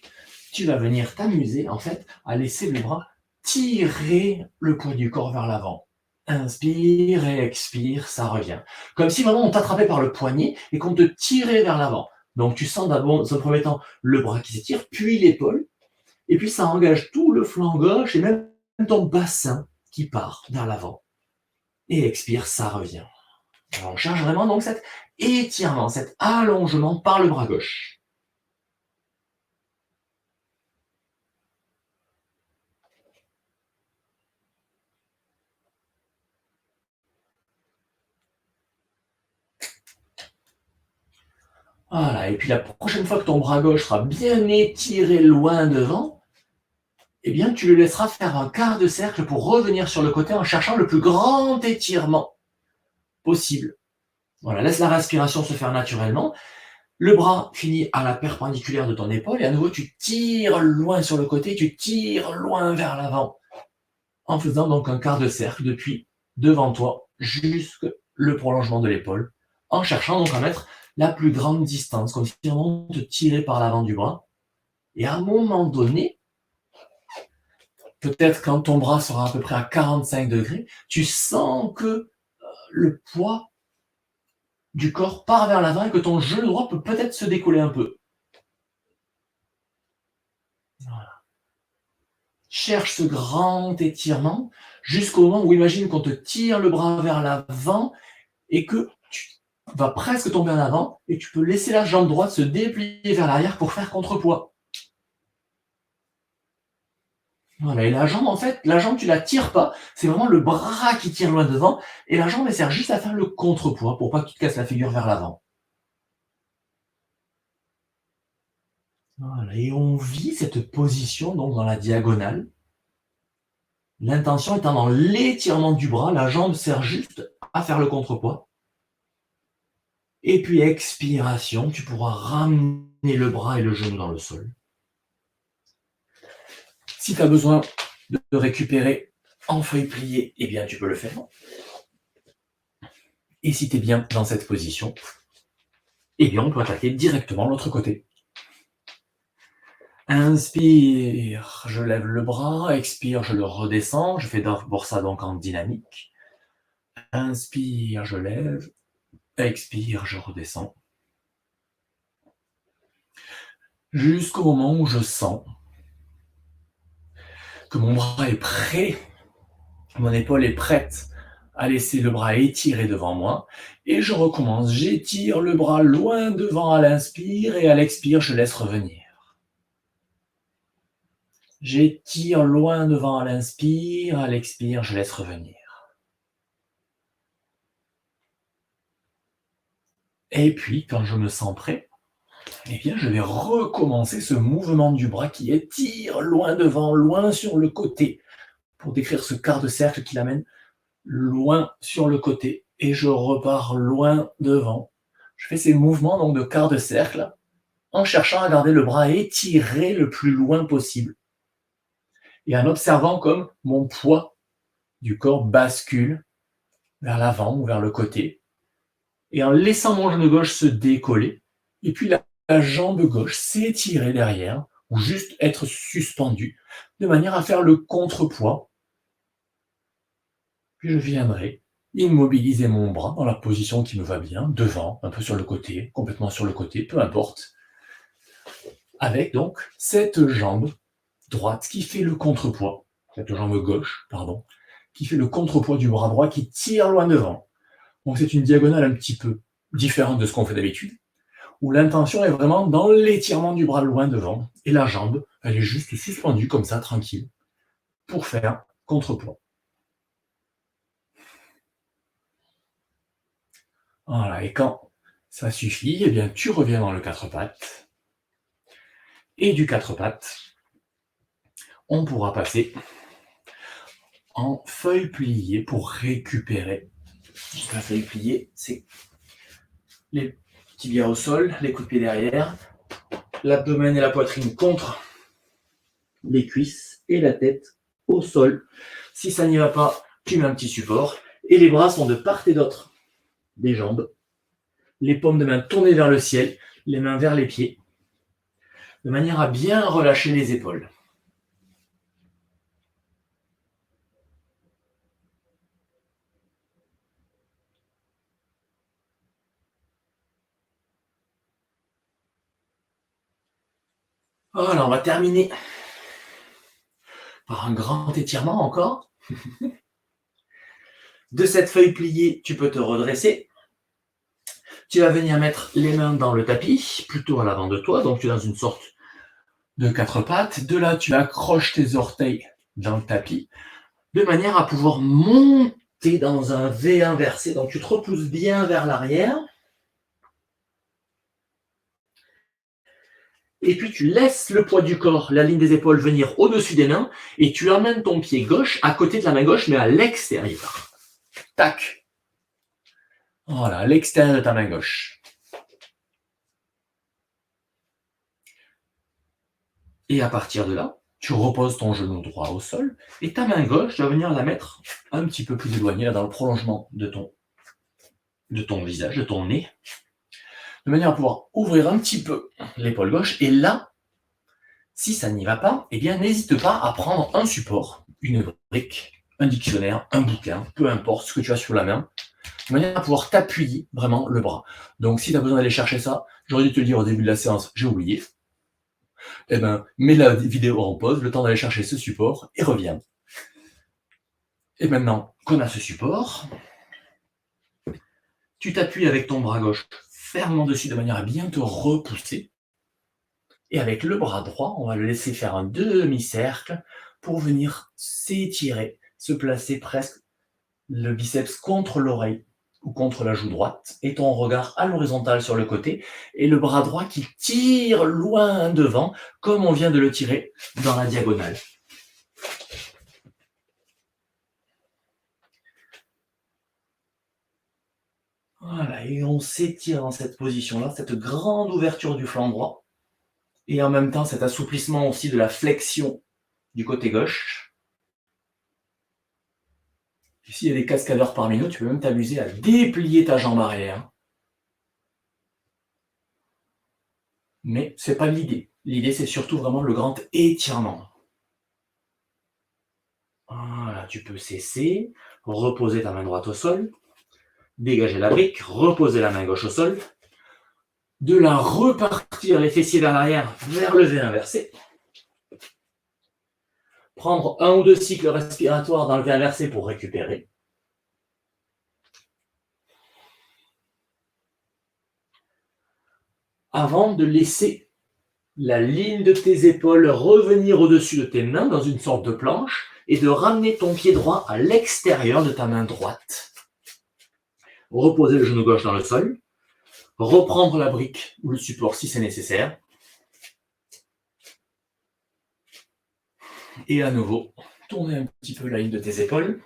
tu vas venir t'amuser en fait à laisser le bras tirer le poids du corps vers l'avant. Inspire et expire, ça revient. Comme si vraiment on t'attrapait par le poignet et qu'on te tirait vers l'avant. Donc tu sens d'abord, dans un premier temps, le bras qui s'étire, puis l'épaule, et puis ça engage tout le flanc gauche et même ton bassin qui part vers l'avant. Et expire, ça revient. Alors on cherche vraiment donc cet étirement, cet allongement par le bras gauche. Voilà, et puis la prochaine fois que ton bras gauche sera bien étiré loin devant, eh bien, tu le laisseras faire un quart de cercle pour revenir sur le côté en cherchant le plus grand étirement possible. Voilà, laisse la respiration se faire naturellement. Le bras finit à la perpendiculaire de ton épaule et à nouveau tu tires loin sur le côté, tu tires loin vers l'avant en faisant donc un quart de cercle depuis devant toi jusque le prolongement de l'épaule en cherchant donc à mettre la plus grande distance, comme si on te tirait par l'avant du bras. Et à un moment donné, peut-être quand ton bras sera à peu près à 45 degrés, tu sens que le poids du corps part vers l'avant et que ton genou droit peut peut-être se décoller un peu. Voilà. Cherche ce grand étirement jusqu'au moment où imagine qu'on te tire le bras vers l'avant et que tu vas presque tomber en avant et tu peux laisser la jambe droite se déplier vers l'arrière pour faire contrepoids. Voilà, et la jambe, en fait, la jambe, tu la tires pas, c'est vraiment le bras qui tire loin devant, et la jambe, elle sert juste à faire le contrepoids pour pas que tu te casses la figure vers l'avant. Voilà, et on vit cette position donc dans la diagonale. L'intention étant dans l'étirement du bras, la jambe sert juste à faire le contrepoids. Et puis expiration, tu pourras ramener le bras et le genou dans le sol. Si tu as besoin de récupérer en feuille pliée, eh bien tu peux le faire. Et si tu es bien dans cette position, eh bien on peut attaquer directement l'autre côté. Inspire, je lève le bras, expire, je le redescends, je fais d'abord ça donc en dynamique. Inspire, je lève, expire, je redescends. Jusqu'au moment où je sens que mon bras est prêt, mon épaule est prête à laisser le bras étiré devant moi. Et je recommence, j'étire le bras loin devant à l'inspire et à l'expire, je laisse revenir. J'étire loin devant à l'inspire, à l'expire, je laisse revenir. Et puis, quand je me sens prêt, eh bien, je vais recommencer ce mouvement du bras qui étire loin devant, loin sur le côté, pour décrire ce quart de cercle qui l'amène loin sur le côté. Et je repars loin devant. Je fais ces mouvements donc de quart de cercle en cherchant à garder le bras étiré le plus loin possible. Et en observant comme mon poids du corps bascule vers l'avant ou vers le côté. Et en laissant mon genou gauche se décoller. Et puis la jambe gauche s'étirer derrière ou juste être suspendue de manière à faire le contrepoids. Puis je viendrai immobiliser mon bras dans la position qui me va bien, devant, un peu sur le côté, complètement sur le côté, peu importe. Avec donc cette jambe droite qui fait le contrepoids, cette jambe gauche, pardon, qui fait le contrepoids du bras droit qui tire loin devant. Donc c'est une diagonale un petit peu différente de ce qu'on fait d'habitude, où l'intention est vraiment dans l'étirement du bras loin devant, et la jambe, elle est juste suspendue comme ça, tranquille, pour faire contrepoids. Voilà, et quand ça suffit, eh bien tu reviens dans le quatre pattes, et du quatre pattes, on pourra passer en feuille pliée pour récupérer. La feuille pliée, c'est les tibias au sol, les coups de pied derrière, l'abdomen et la poitrine contre les cuisses et la tête au sol. Si ça n'y va pas, tu mets un petit support et les bras sont de part et d'autre des jambes. Les paumes de main tournées vers le ciel, les mains vers les pieds, de manière à bien relâcher les épaules. Voilà, on va terminer par un grand étirement encore. De cette feuille pliée, tu peux te redresser. Tu vas venir mettre les mains dans le tapis, plutôt à l'avant de toi, donc tu es dans une sorte de quatre pattes. De là, tu accroches tes orteils dans le tapis, de manière à pouvoir monter dans un V inversé. Donc tu te repousses bien vers l'arrière. Et puis tu laisses le poids du corps, la ligne des épaules venir au-dessus des mains, et tu amènes ton pied gauche à côté de la main gauche, mais à l'extérieur. Tac. Voilà, à l'extérieur de ta main gauche. Et à partir de là, tu reposes ton genou droit au sol, et ta main gauche, tu vas venir la mettre un petit peu plus éloignée, là, dans le prolongement de ton visage, de ton nez, de manière à pouvoir ouvrir un petit peu l'épaule gauche. Et là, si ça n'y va pas, eh bien, n'hésite pas à prendre un support, une brique, un dictionnaire, un bouquin, peu importe ce que tu as sur la main, de manière à pouvoir t'appuyer vraiment le bras. Donc, si tu as besoin d'aller chercher ça, j'aurais dû te le dire au début de la séance, j'ai oublié. Eh ben, mets la vidéo en pause, le temps d'aller chercher ce support, et reviens. Et maintenant qu'on a ce support, tu t'appuies avec ton bras gauche fermement dessus de manière à bien te repousser. Et avec le bras droit, on va le laisser faire un demi-cercle pour venir s'étirer, se placer presque le biceps contre l'oreille ou contre la joue droite, et ton regard à l'horizontale sur le côté, et le bras droit qui tire loin devant, comme on vient de le tirer dans la diagonale. Voilà, et on s'étire dans cette position-là, cette grande ouverture du flanc droit, et en même temps cet assouplissement aussi de la flexion du côté gauche. S'il y a des cascadeurs parmi nous, tu peux même t'amuser à déplier ta jambe arrière. Mais ce n'est pas l'idée. L'idée, c'est surtout vraiment le grand étirement. Voilà, tu peux cesser, reposer ta main droite au sol, dégager la brique, reposer la main gauche au sol, de la repartir les fessiers vers l'arrière, vers le V inversé. Prendre un ou deux cycles respiratoires dans le V inversé pour récupérer. Avant de laisser la ligne de tes épaules revenir au-dessus de tes mains dans une sorte de planche et de ramener ton pied droit à l'extérieur de ta main droite. Reposer le genou gauche dans le sol. Reprendre la brique ou le support si c'est nécessaire. Et à nouveau, tourner un petit peu la ligne de tes épaules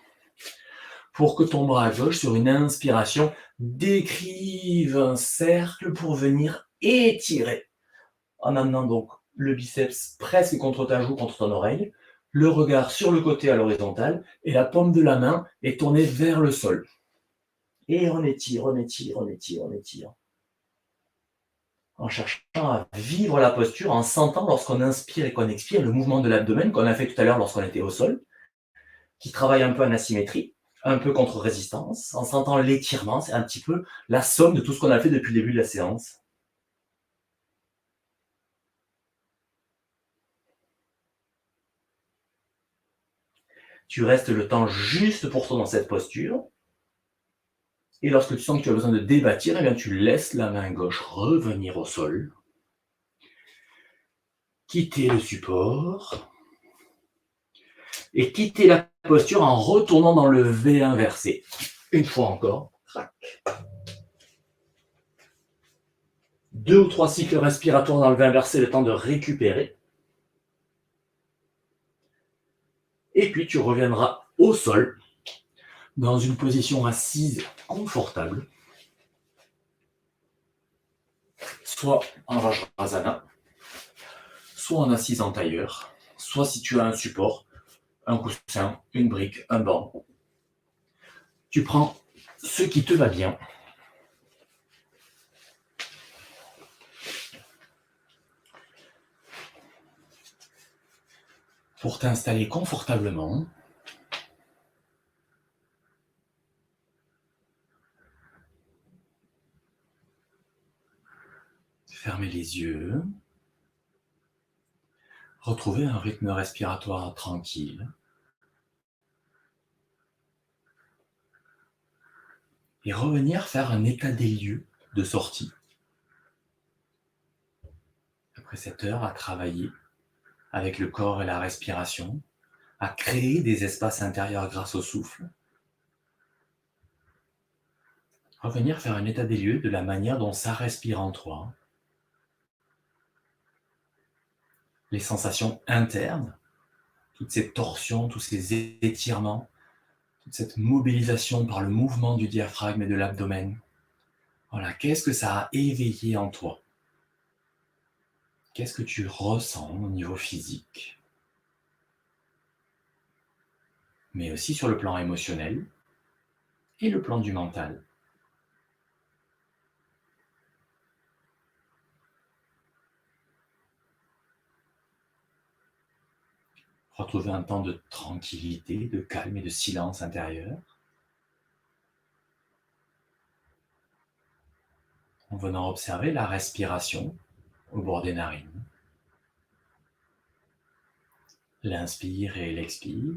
pour que ton bras gauche, sur une inspiration, décrive un cercle pour venir étirer. En amenant donc le biceps presque contre ta joue, contre ton oreille, le regard sur le côté à l'horizontale, et la paume de la main est tournée vers le sol. Et on étire, on étire, on étire, on étire. En cherchant à vivre la posture, en sentant lorsqu'on inspire et qu'on expire le mouvement de l'abdomen qu'on a fait tout à l'heure lorsqu'on était au sol, qui travaille un peu en asymétrie, un peu contre résistance, en sentant l'étirement, c'est un petit peu la somme de tout ce qu'on a fait depuis le début de la séance. Tu restes le temps juste pour toi dans cette posture. Et lorsque tu sens que tu as besoin de débattir, eh bien, tu laisses la main gauche revenir au sol. Quitter le support. Et quitter la posture en retournant dans le V inversé. Une fois encore. Crac. 2 ou 3 cycles respiratoires dans le V inversé, le temps de récupérer. Et puis tu reviendras au sol, dans une position assise confortable, soit en Vajrasana, soit en assise en tailleur, soit si tu as un support, un coussin, une brique, un banc. Tu prends ce qui te va bien. Pour t'installer confortablement. Fermez les yeux. Retrouvez un rythme respiratoire tranquille. Et revenir faire un état des lieux de sortie. Après cette heure à travailler avec le corps et la respiration, à créer des espaces intérieurs grâce au souffle. Revenir faire un état des lieux de la manière dont ça respire en toi. les sensations internes, toutes ces torsions, tous ces étirements, toute cette mobilisation par le mouvement du diaphragme et de l'abdomen. Voilà, qu'est-ce que ça a éveillé en toi? Qu'est-ce que tu ressens au niveau physique? Mais aussi sur le plan émotionnel et le plan du mental. Retrouver un temps de tranquillité, de calme et de silence intérieur, en venant observer la respiration au bord des narines. L'inspire et l'expire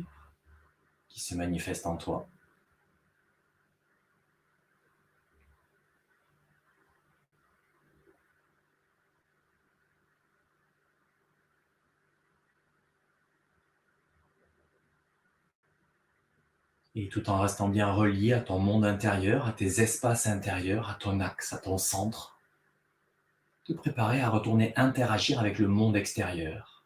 qui se manifestent en toi. Et tout en restant bien relié à ton monde intérieur, à tes espaces intérieurs, à ton axe, à ton centre, te préparer à retourner interagir avec le monde extérieur.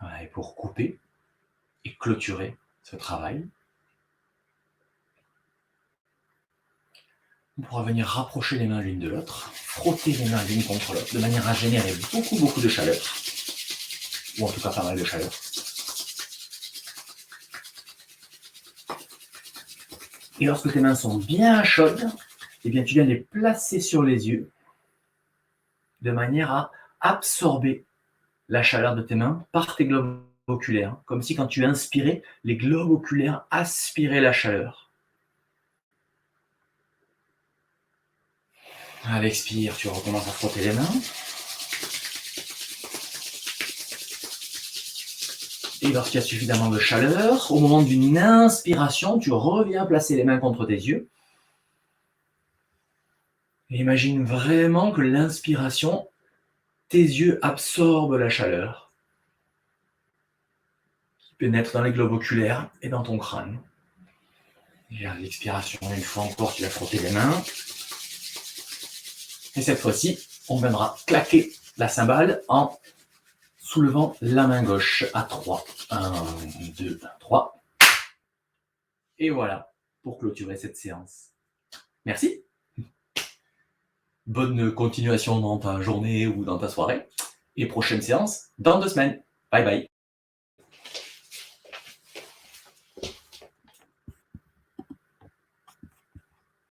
Voilà, et pour couper et clôturer ce travail, on pourra venir rapprocher les mains l'une de l'autre, frotter les mains l'une contre l'autre, de manière à générer beaucoup de chaleur, ou en tout cas pas mal de chaleur. Et lorsque tes mains sont bien chaudes, eh bien, tu viens les placer sur les yeux, de manière à absorber la chaleur de tes mains par tes globes oculaires, comme si quand tu inspirais, les globes oculaires aspiraient la chaleur. À l'expire, tu recommences à frotter les mains. Et lorsqu'il y a suffisamment de chaleur, au moment d'une inspiration, tu reviens placer les mains contre tes yeux. Et imagine vraiment que l'inspiration, tes yeux absorbent la chaleur qui pénètre dans les globes oculaires et dans ton crâne. Et à l'expiration, une fois encore, tu vas frotter les mains. Et cette fois-ci, on viendra claquer la cymbale en soulevant la main gauche à 3. 1, 2, 3. Et voilà, pour clôturer cette séance. Merci. Bonne continuation dans ta journée ou dans ta soirée. Et prochaine séance dans 2 semaines. Bye bye.